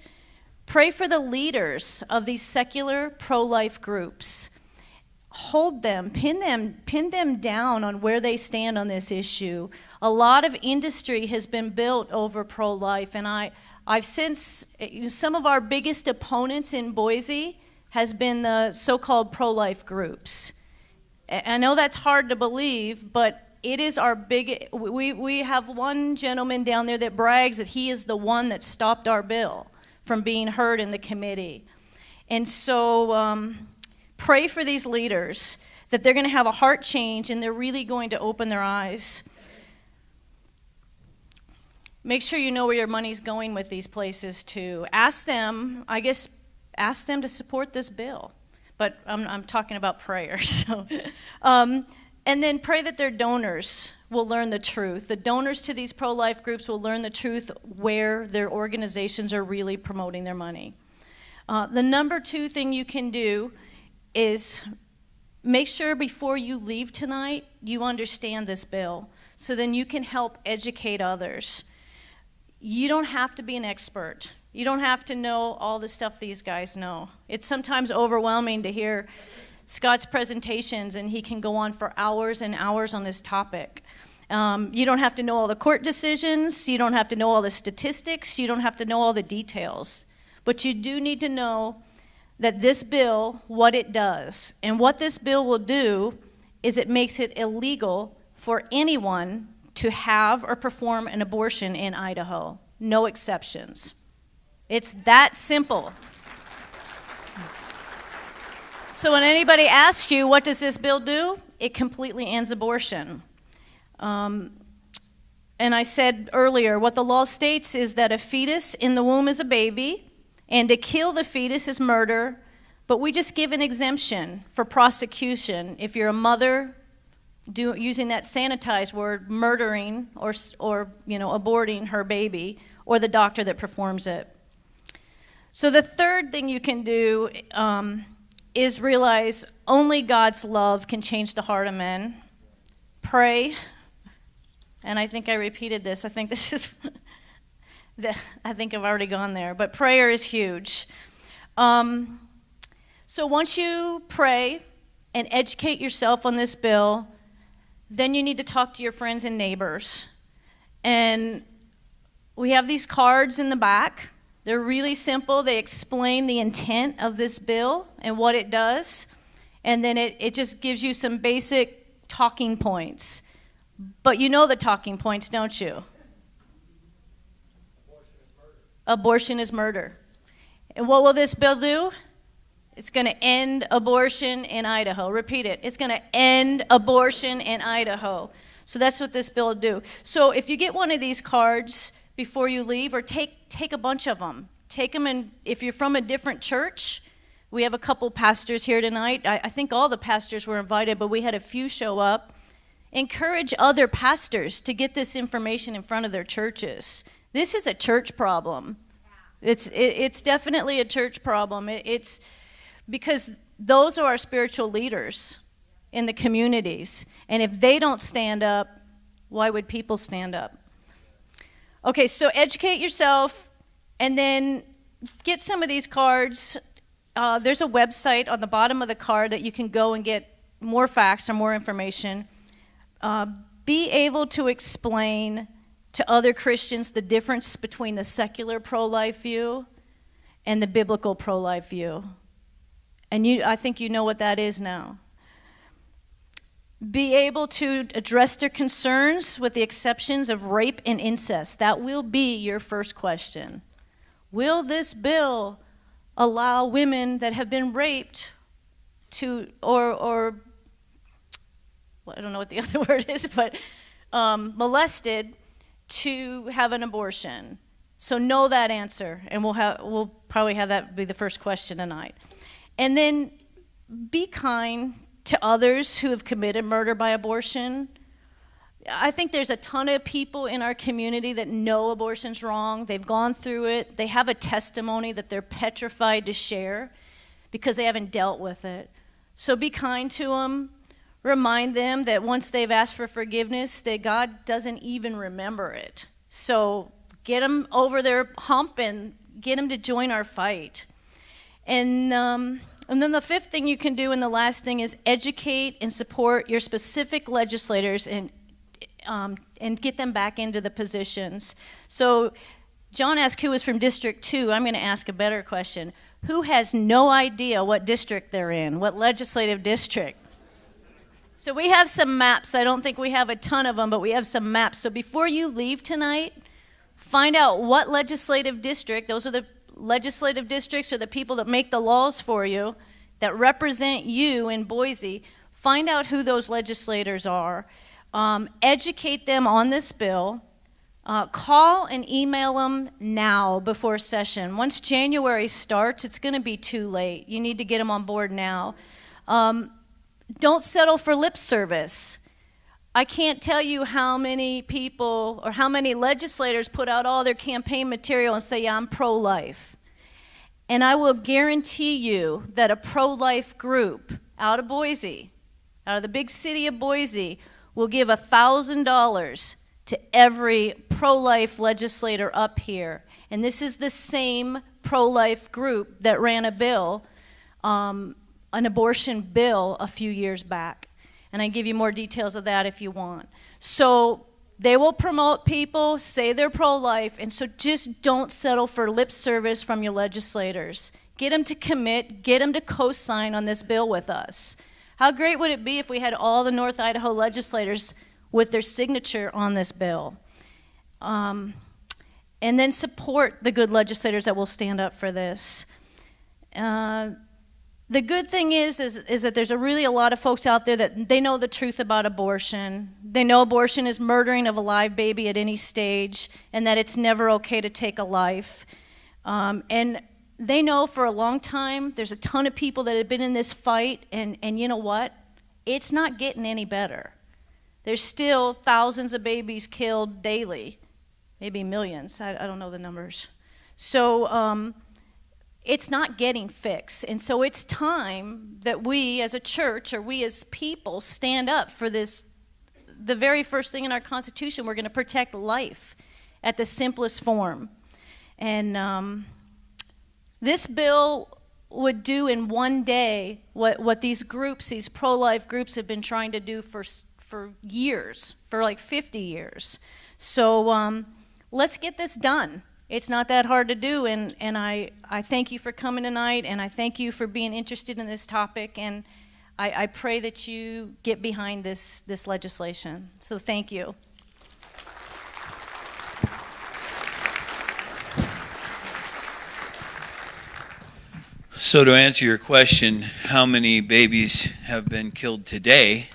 Pray for the leaders of these secular pro-life groups. Hold them, pin them down on where they stand on this issue. A lot of industry has been built over pro-life, and I've since, some of our biggest opponents in Boise has been the so-called pro-life groups. I know that's hard to believe, but it is our big, we have one gentleman down there that brags that he is the one that stopped our bill from being heard in the committee. And so pray for these leaders that they're going to have a heart change and they're really going to open their eyes. Make sure you know where your money's going with these places too. Ask them to support this bill. But I'm talking about prayer. So, and then pray that their donors will learn the truth. The donors to these pro-life groups will learn the truth where their organizations are really promoting their money. The number 2 thing you can do is make sure before you leave tonight you understand this bill, so then you can help educate others. You don't have to be an expert. You don't have to know all the stuff these guys know. It's sometimes overwhelming to hear Scott's presentations, and he can go on for hours and hours on this topic. You don't have to know all the court decisions. You don't have to know all the statistics. You don't have to know all the details. But you do need to know that this bill, what it does. And what this bill will do is it makes it illegal for anyone to have or perform an abortion in Idaho. No exceptions. It's that simple. So when anybody asks you, what does this bill do? It completely ends abortion. And I said earlier, what the law states is that a fetus in the womb is a baby, and to kill the fetus is murder, but we just give an exemption for prosecution if you're a mother using that sanitized word, murdering or aborting her baby, or the doctor that performs it. So the third thing you can do is realize only God's love can change the heart of men. Pray, and I think I repeated this. I think this is, I think I've already gone there, but prayer is huge. So once you pray and educate yourself on this bill, then you need to talk to your friends and neighbors. And we have these cards in the back. They're really simple. They explain the intent of this bill and what it does. And then it just gives you some basic talking points. But you know the talking points, don't you? Abortion is murder. And what will this bill do? It's going to end abortion in Idaho. Repeat it. It's going to end abortion in Idaho. So that's what this bill will do. So if you get one of these cards before you leave, or take a bunch of them. Take them, and if you're from a different church, we have a couple pastors here tonight. I think all the pastors were invited, but we had a few show up. Encourage other pastors to get this information in front of their churches. This is a church problem. It's definitely a church problem. It's because those are our spiritual leaders in the communities. And if they don't stand up, why would people stand up? Okay, so educate yourself, and then get some of these cards. There's a website on the bottom of the card that you can go and get more facts or more information. Be able to explain to other Christians the difference between the secular pro-life view and the biblical pro-life view. And I think you know what that is now. Be able to address their concerns with the exceptions of rape and incest. That will be your first question. will this bill allow women that have been raped to, or well, I don't know what the other word is, but molested, to have an abortion? So know that answer, and we'll probably have that be the first question tonight. And then be kind to others who have committed murder by abortion. I think there's a ton of people in our community that know abortion's wrong. They've gone through it. They have a testimony that they're petrified to share because they haven't dealt with it. So be kind to them. Remind them that once they've asked for forgiveness, that God doesn't even remember it. So get them over their hump and get them to join our fight. And then the fifth thing you can do, and the last thing, is educate and support your specific legislators and get them back into the positions. So John asked who was from District 2. I'm going to ask a better question. Who has no idea what district they're in, what legislative district? So we have some maps. I don't think we have a ton of them, but we have some maps. So before you leave tonight, find out what legislative district, those are the legislative districts, are the people that make the laws for you, that represent you in Boise. Find out who those legislators are. Educate them on this bill. Call and email them now before session. Once January starts, it's going to be too late. You need to get them on board now. Don't settle for lip service. I can't tell you how many people or how many legislators put out all their campaign material and say, yeah, I'm pro-life. And I will guarantee you that a pro-life group out of Boise, out of the big city of Boise, will give $1,000 to every pro-life legislator up here. And this is the same pro-life group that ran a bill, an abortion bill, a few years back. And I can give you more details of that if you want. So they will promote people, say they're pro-life, and so just don't settle for lip service from your legislators. Get them to commit, get them to co-sign on this bill with us. How great would it be if we had all the North Idaho legislators with their signature on this bill? And then support the good legislators that will stand up for this. The good thing is that there's really a lot of folks out there that they know the truth about abortion. They know abortion is murdering of a live baby at any stage, and that it's never okay to take a life. And they know for a long time there's a ton of people that have been in this fight, and you know what? It's not getting any better. There's still thousands of babies killed daily, maybe millions. I don't know the numbers. So it's not getting fixed. And so it's time that we as a church or we as people stand up for this. The very first thing in our Constitution, we're going to protect life at the simplest form. And this bill would do in one day what these groups, these pro-life groups, have been trying to do for years, for like 50 years. So let's get this done. It's not that hard to do, and I thank you for coming tonight, and I thank you for being interested in this topic, and I pray that you get behind this legislation. So thank you. So to answer your question, how many babies have been killed today?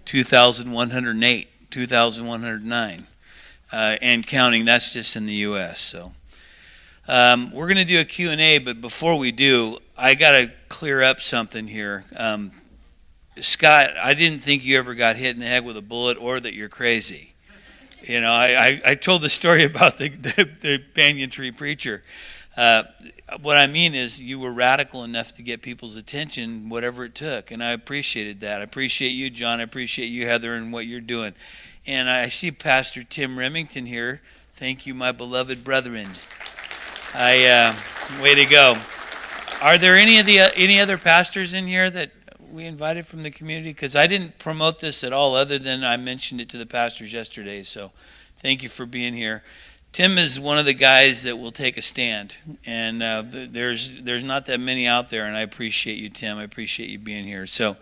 2,108, 2,109. And counting, that's just in the U.S. So we're going to do a Q&A, but before we do, I got to clear up something here. Scott, I didn't think you ever got hit in the head with a bullet or that you're crazy. You know, I told the story about the banyan tree preacher. What I mean is you were radical enough to get people's attention, whatever it took, and I appreciated that. I appreciate you, John. I appreciate you, Heather, and what you're doing. And I see Pastor Tim Remington here. Thank you, my beloved brethren. Way to go. Are there any other pastors in here that we invited from the community? Because I didn't promote this at all, other than I mentioned it to the pastors yesterday. So thank you for being here. Tim is one of the guys that will take a stand, and there's not that many out there, and I appreciate you, Tim. I appreciate you being here. So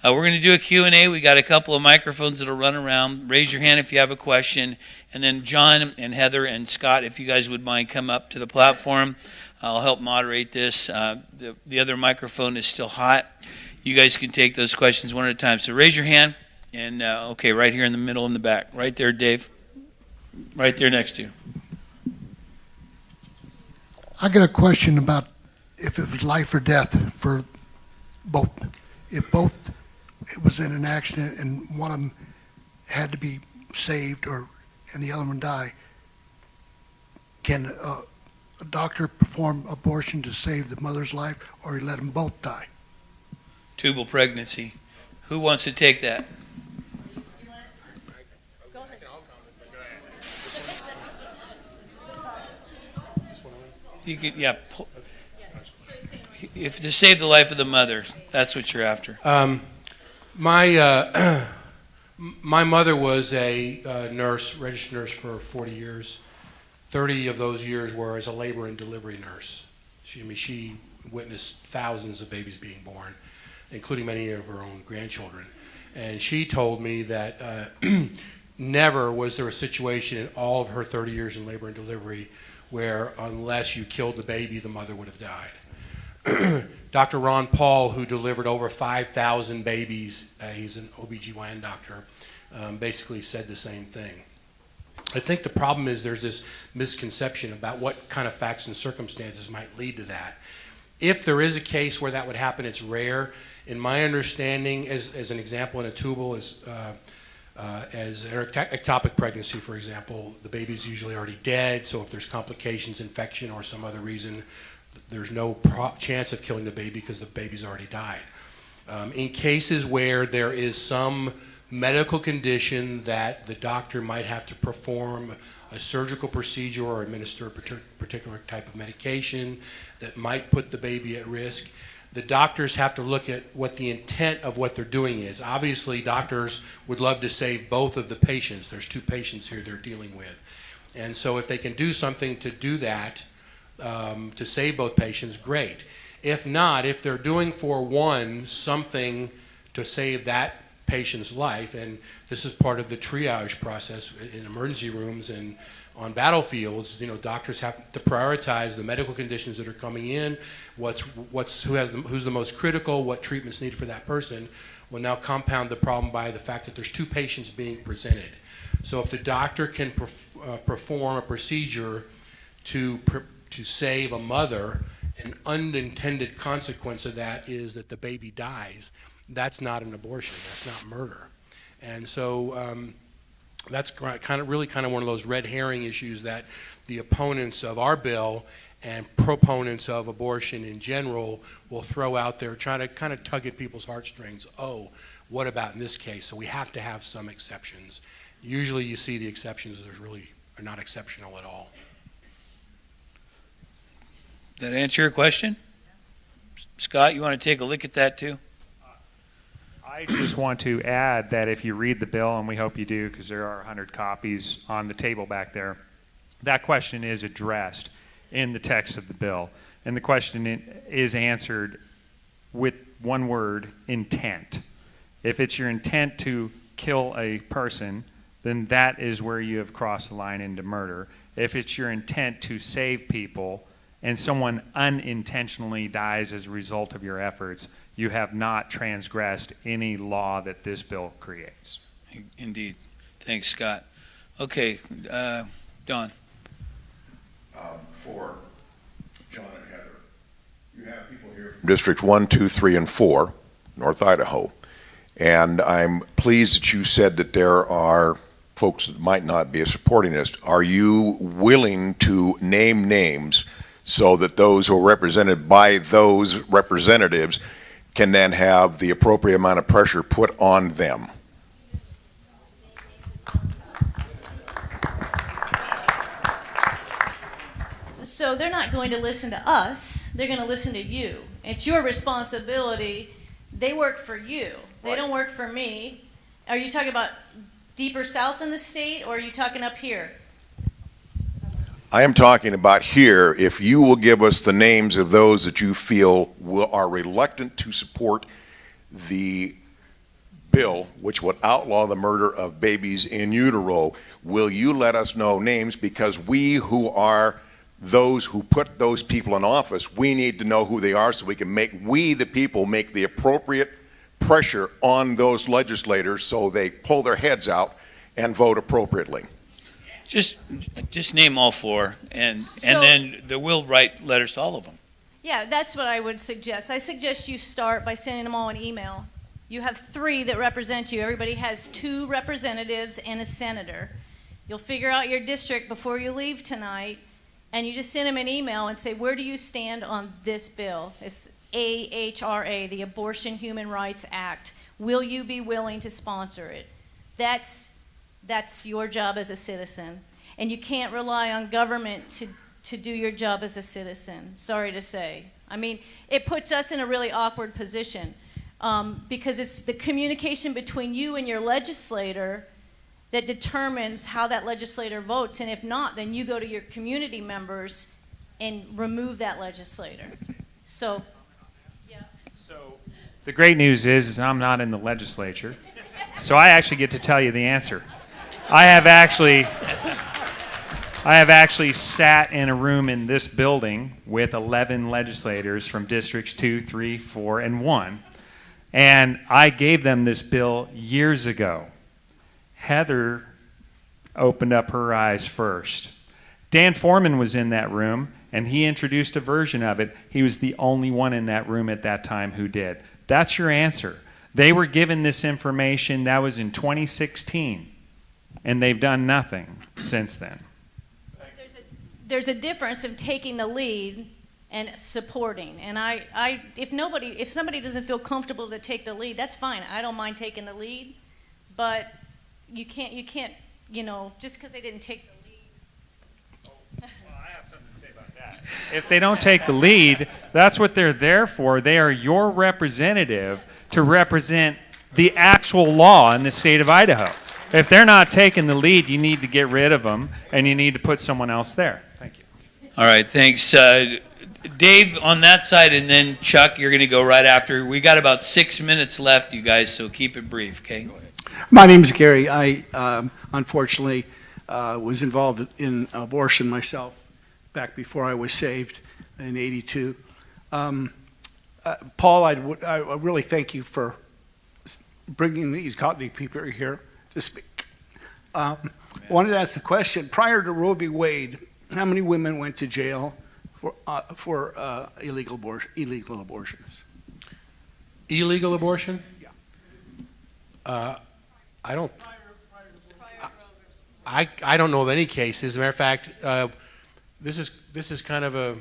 we're going to do a Q&A. We got a couple of microphones that'll run around. Raise your hand if you have a question, and then John and Heather and Scott, if you guys would mind, come up to the platform. I'll help moderate this. The other microphone is still hot. You guys can take those questions one at a time. So raise your hand, and okay, right here in the middle in the back. Right there, Dave. Right there next to you. I got a question about if it was life or death for both. If both it was in an accident and one of them had to be saved and the other one die, can a doctor perform abortion to save the mother's life, or let them both die? Tubal pregnancy. Who wants to take that? You could, yeah. If to save the life of the mother, that's what you're after. My mother was a nurse, registered nurse for 40 years. 30 of those years were as a labor and delivery nurse. She witnessed thousands of babies being born, including many of her own grandchildren. And she told me that never was there a situation in all of her 30 years in labor and delivery where unless you killed the baby, the mother would have died. Dr. Ron Paul, who delivered over 5,000 babies, he's an OBGYN doctor, basically said the same thing. I think the problem is there's this misconception about what kind of facts and circumstances might lead to that. If there is a case where that would happen, it's rare. In my understanding, as an example in a tubal, as ectopic pregnancy, for example, the baby's usually already dead, so if there's complications, infection, or some other reason, there's no chance of killing the baby because the baby's already died. In cases where there is some medical condition that the doctor might have to perform a surgical procedure or administer a particular type of medication that might put the baby at risk, the doctors have to look at what the intent of what they're doing is. Obviously, doctors would love to save both of the patients. There's two patients here they're dealing with. And so if they can do something to do that, to save both patients, great. If not, if they're doing for one something to save that patient's life, and this is part of the triage process in emergency rooms and on battlefields, doctors have to prioritize the medical conditions that are coming in, who's the most critical, what treatments needed for that person. Will now compound the problem by the fact that there's two patients being presented. So if the doctor can perform a procedure to save a mother, an unintended consequence of that is that the baby dies. That's not an abortion. That's not murder. And so that's kind of one of those red herring issues that the opponents of our bill and proponents of abortion in general will throw out there, trying to kind of tug at people's heartstrings. Oh, what about in this case? So we have to have some exceptions. Usually you see the exceptions are not exceptional at all. Did that answer your question? Scott, you want to take a look at that too? I just want to add that if you read the bill, and we hope you do because there are 100 copies on the table back there, that question is addressed in the text of the bill. And the question is answered with one word, intent. If it's your intent to kill a person, then that is where you have crossed the line into murder. If it's your intent to save people and someone unintentionally dies as a result of your efforts, you have not transgressed any law that this bill creates. Indeed. Thanks, Scott. Okay, Don. For John and Heather, you have people here from Districts 1, 2, 3, and 4, North Idaho. And I'm pleased that you said that there are folks that might not be supporting this. Are you willing to name names so that those who are represented by those representatives can then have the appropriate amount of pressure put on them? So they're not going to listen to us, they're going to listen to you. It's your responsibility. They work for you. They don't work for me. Are you talking about deeper south in the state, or are you talking up here? I am talking about here, if you will give us the names of those that you feel are reluctant to support the bill, which would outlaw the murder of babies in utero, will you let us know names? Because we who are those who put those people in office, we need to know who they are so we can we the people make the appropriate pressure on those legislators so they pull their heads out and vote appropriately. Just name all four, and So- then we'll write letters to all of them. Yeah, that's what I would suggest. I suggest you start by sending them all an email. You have 3 that represent you. Everybody has 2 representatives and a senator. You'll figure out your district before you leave tonight, and you just send them an email and say, where do you stand on this bill? It's AHRA, the Abortion Human Rights Act. Will you be willing to sponsor it? That's your job as a citizen. And you can't rely on government to do your job as a citizen, sorry to say. I mean, it puts us in a really awkward position because it's the communication between you and your legislator that determines how that legislator votes. And if not, then you go to your community members and remove that legislator. So, yeah. So the great news is I'm not in the legislature, so I actually get to tell you the answer. I have actually sat in a room in this building with 11 legislators from districts 2, 3, 4, and 1. And I gave them this bill years ago. Heather opened up her eyes first. Dan Foreman was in that room, and he introduced a version of it. He was the only one in that room at that time who did. That's your answer. They were given this information, that was in 2016, and they've done nothing since then. There's a difference of taking the lead and supporting. And if somebody doesn't feel comfortable to take the lead, that's fine. I don't mind taking the lead, but you can't, just because they didn't take the lead. Well, I have something to say about that. If they don't take the lead, that's what they're there for. They are your representative to represent the actual law in the state of Idaho. If they're not taking the lead, you need to get rid of them, and you need to put someone else there. Thank you. All right, thanks. Dave on that side, and then Chuck, you're going to go right after. We got about 6 minutes left, you guys, so keep it brief, okay? My name is Gary. I unfortunately was involved in abortion myself back before I was saved in '82. Paul, I really thank you for bringing these Cottony people here to speak. I wanted to ask the question, prior to Roe v. Wade, how many women went to jail for illegal abortions? Illegal abortion? Yeah. I don't know of any cases. As a matter of fact, this is kind of a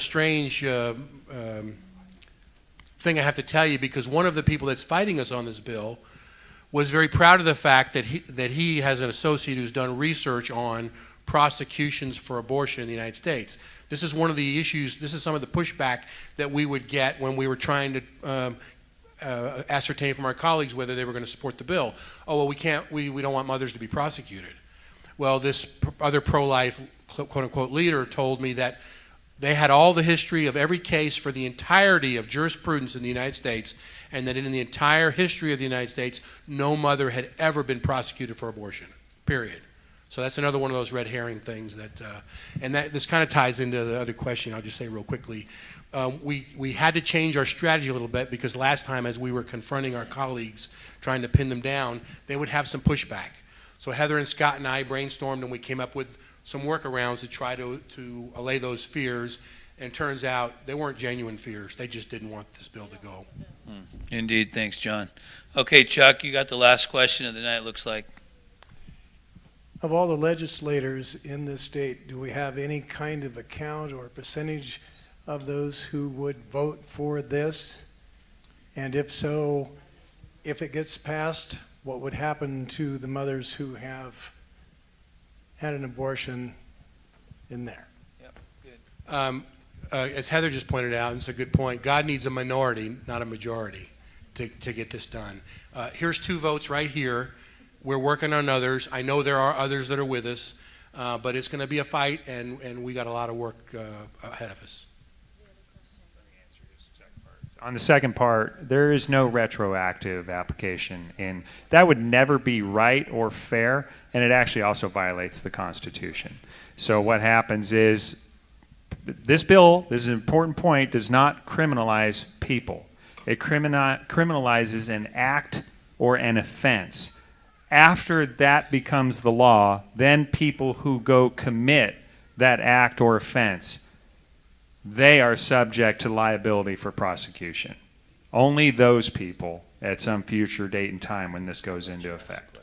strange thing I have to tell you, because one of the people that's fighting us on this bill was very proud of the fact that he has an associate who's done research on prosecutions for abortion in the United States. This is one of the issues. This is some of the pushback that we would get when we were trying to ascertain from our colleagues whether they were going to support the bill. Oh, well, we don't want mothers to be prosecuted. Well, this other pro-life, quote-unquote, leader told me that they had all the history of every case for the entirety of jurisprudence in the United States, and that in the entire history of the United States, no mother had ever been prosecuted for abortion, period. So that's another one of those red herring things this kind of ties into the other question. I'll just say real quickly. We had to change our strategy a little bit, because last time, as we were confronting our colleagues, trying to pin them down, they would have some pushback. So Heather and Scott and I brainstormed, and we came up with some workarounds to try to allay those fears. And it turns out they weren't genuine fears. They just didn't want this bill to go. Indeed. Thanks, John. Okay, Chuck, you got the last question of the night, looks like. Of all the legislators in this state, do we have any kind of account or percentage of those who would vote for this? And if so, if it gets passed, what would happen to the mothers who have had an abortion in there? Yep, good. As Heather just pointed out, and it's a good point, God needs a minority, not a majority, to get this done. Here's 2 votes right here. We're working on others. I know there are others that are with us. But it's going to be a fight, and we got a lot of work ahead of us. On the second part, there is no retroactive application, and that would never be right or fair, and it actually also violates the Constitution. So what happens is this bill, this is an important point, does not criminalize people. It criminalizes an act or an offense. After that becomes the law, then people who go commit that act or offense, they are subject to liability for prosecution. Only those people at some future date and time when this goes into effect.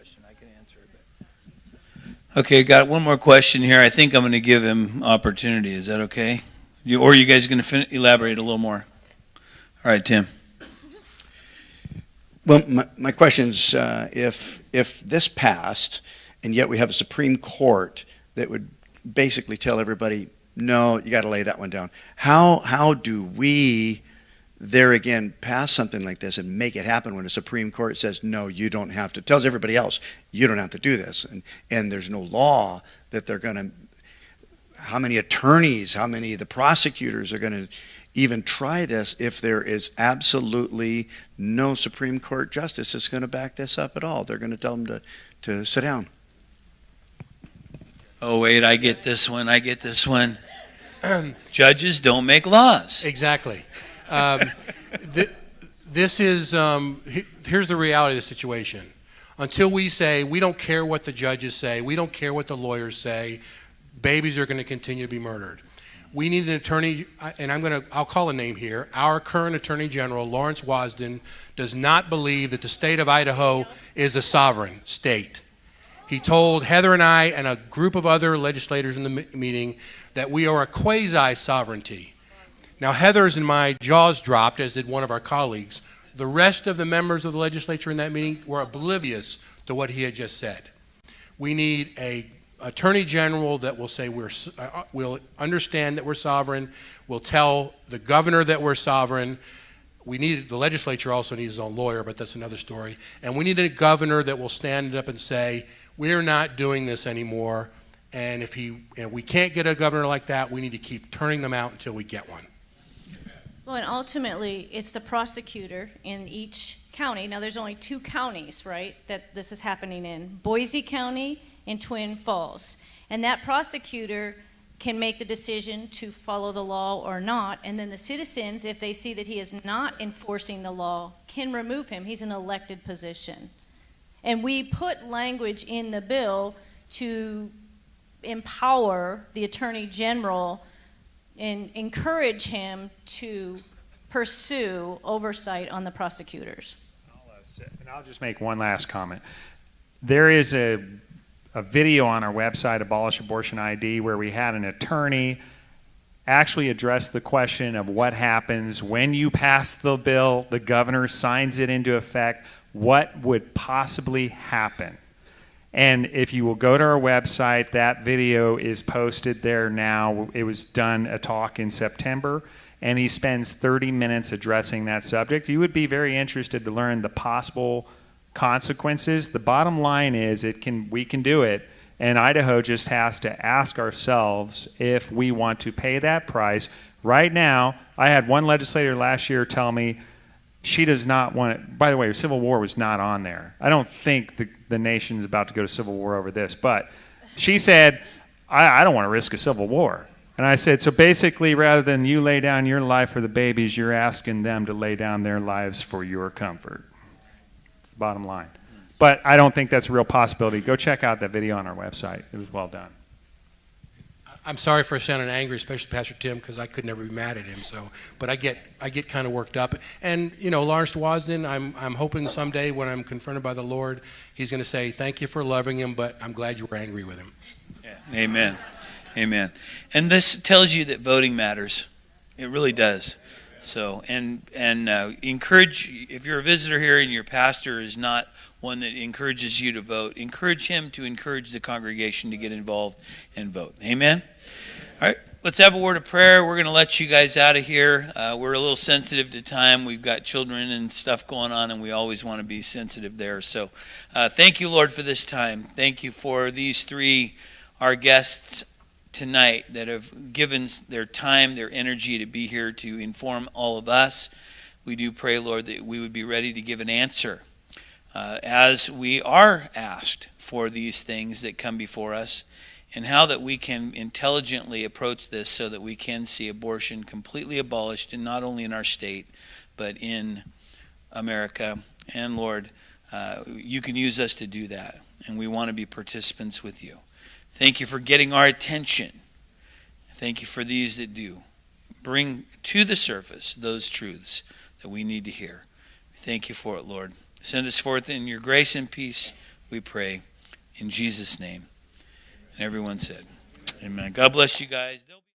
Okay, got one more question here. I think I'm going to give him opportunity. Is that okay? Or are you guys going to elaborate a little more? All right, Tim. Well, my question is, if this passed, and yet we have a Supreme Court that would basically tell everybody, no, you got to lay that one down. How do we, there again, pass something like this and make it happen when a Supreme Court says, no, you don't have to, tells everybody else, you don't have to do this, and there's no law that they're going to, how many attorneys, how many of the prosecutors are going to even try this if there is absolutely no Supreme Court justice that's going to back this up at all? They're going to tell them to sit down. Oh, wait, I get this one. Judges don't make laws. Exactly. This is, here's the reality of the situation. Until we say, we don't care what the judges say, we don't care what the lawyers say, babies are going to continue to be murdered. We need an attorney, and I'll call a name here. Our current Attorney General, Lawrence Wasden, does not believe that the state of Idaho is a sovereign state. He told Heather and I and a group of other legislators in the meeting that we are a quasi-sovereignty. Now, Heather's and my jaws dropped, as did one of our colleagues. The rest of the members of the legislature in that meeting were oblivious to what he had just said. We need a Attorney General that will say we'll understand that we're sovereign. We'll tell the governor that we're sovereign. The legislature also needs his own lawyer, but that's another story. And we need a governor that will stand up and say, we're not doing this anymore. And if we can't get a governor like that, we need to keep turning them out until we get one. Well, and ultimately, it's the prosecutor in each county. Now, there's only 2 counties, right, that this is happening in, Boise County and Twin Falls. And that prosecutor can make the decision to follow the law or not, and then the citizens, if they see that he is not enforcing the law, can remove him. He's an elected position. And we put language in the bill to empower the Attorney General and encourage him to pursue oversight on the prosecutors. And I'll just make one last comment. There is a video on our website, Abolish Abortion ID, where we had an attorney actually address the question of what happens when you pass the bill, the governor signs it into effect, what would possibly happen. And if you will go to our website, that video is posted there now. It was done a talk in September, and he spends 30 minutes addressing that subject. You would be very interested to learn the possible consequences. The bottom line is we can do it, and Idaho just has to ask ourselves if we want to pay that price. Right now, I had one legislator last year tell me she does not want it. By the way, Civil War was not on there. I don't think the nation's about to go to Civil War over this, but she said, I don't want to risk a Civil War. And I said, so basically, rather than you lay down your life for the babies, you're asking them to lay down their lives for your comfort. It's the bottom line. But I don't think that's a real possibility. Go check out that video on our website. It was well done. I'm sorry for sounding angry, especially Pastor Tim, because I could never be mad at him. But I get kind of worked up. And Lawrence Wasden, I'm hoping someday when I'm confronted by the Lord, he's going to say, "Thank you for loving him, but I'm glad you were angry with him." Yeah. Amen. Amen. And this tells you that voting matters. It really does. So, and encourage, if you're a visitor here and your pastor is not one that encourages you to vote, encourage him to encourage the congregation to get involved and vote. Amen? All right, let's have a word of prayer. We're going to let you guys out of here. We're a little sensitive to time. We've got children and stuff going on, and we always want to be sensitive there. So thank you, Lord, for this time. Thank you for these 3 our guests tonight that have given their time, their energy to be here to inform all of us. We do pray, Lord, that we would be ready to give an answer as we are asked for these things that come before us, and how that we can intelligently approach this so that we can see abortion completely abolished, and not only in our state, but in America. And Lord, you can use us to do that, and we want to be participants with you. Thank you for getting our attention. Thank you for these that do bring to the surface those truths that we need to hear. Thank you for it, Lord. Send us forth in your grace and peace, we pray, in Jesus' name. And everyone said, amen. God bless you guys.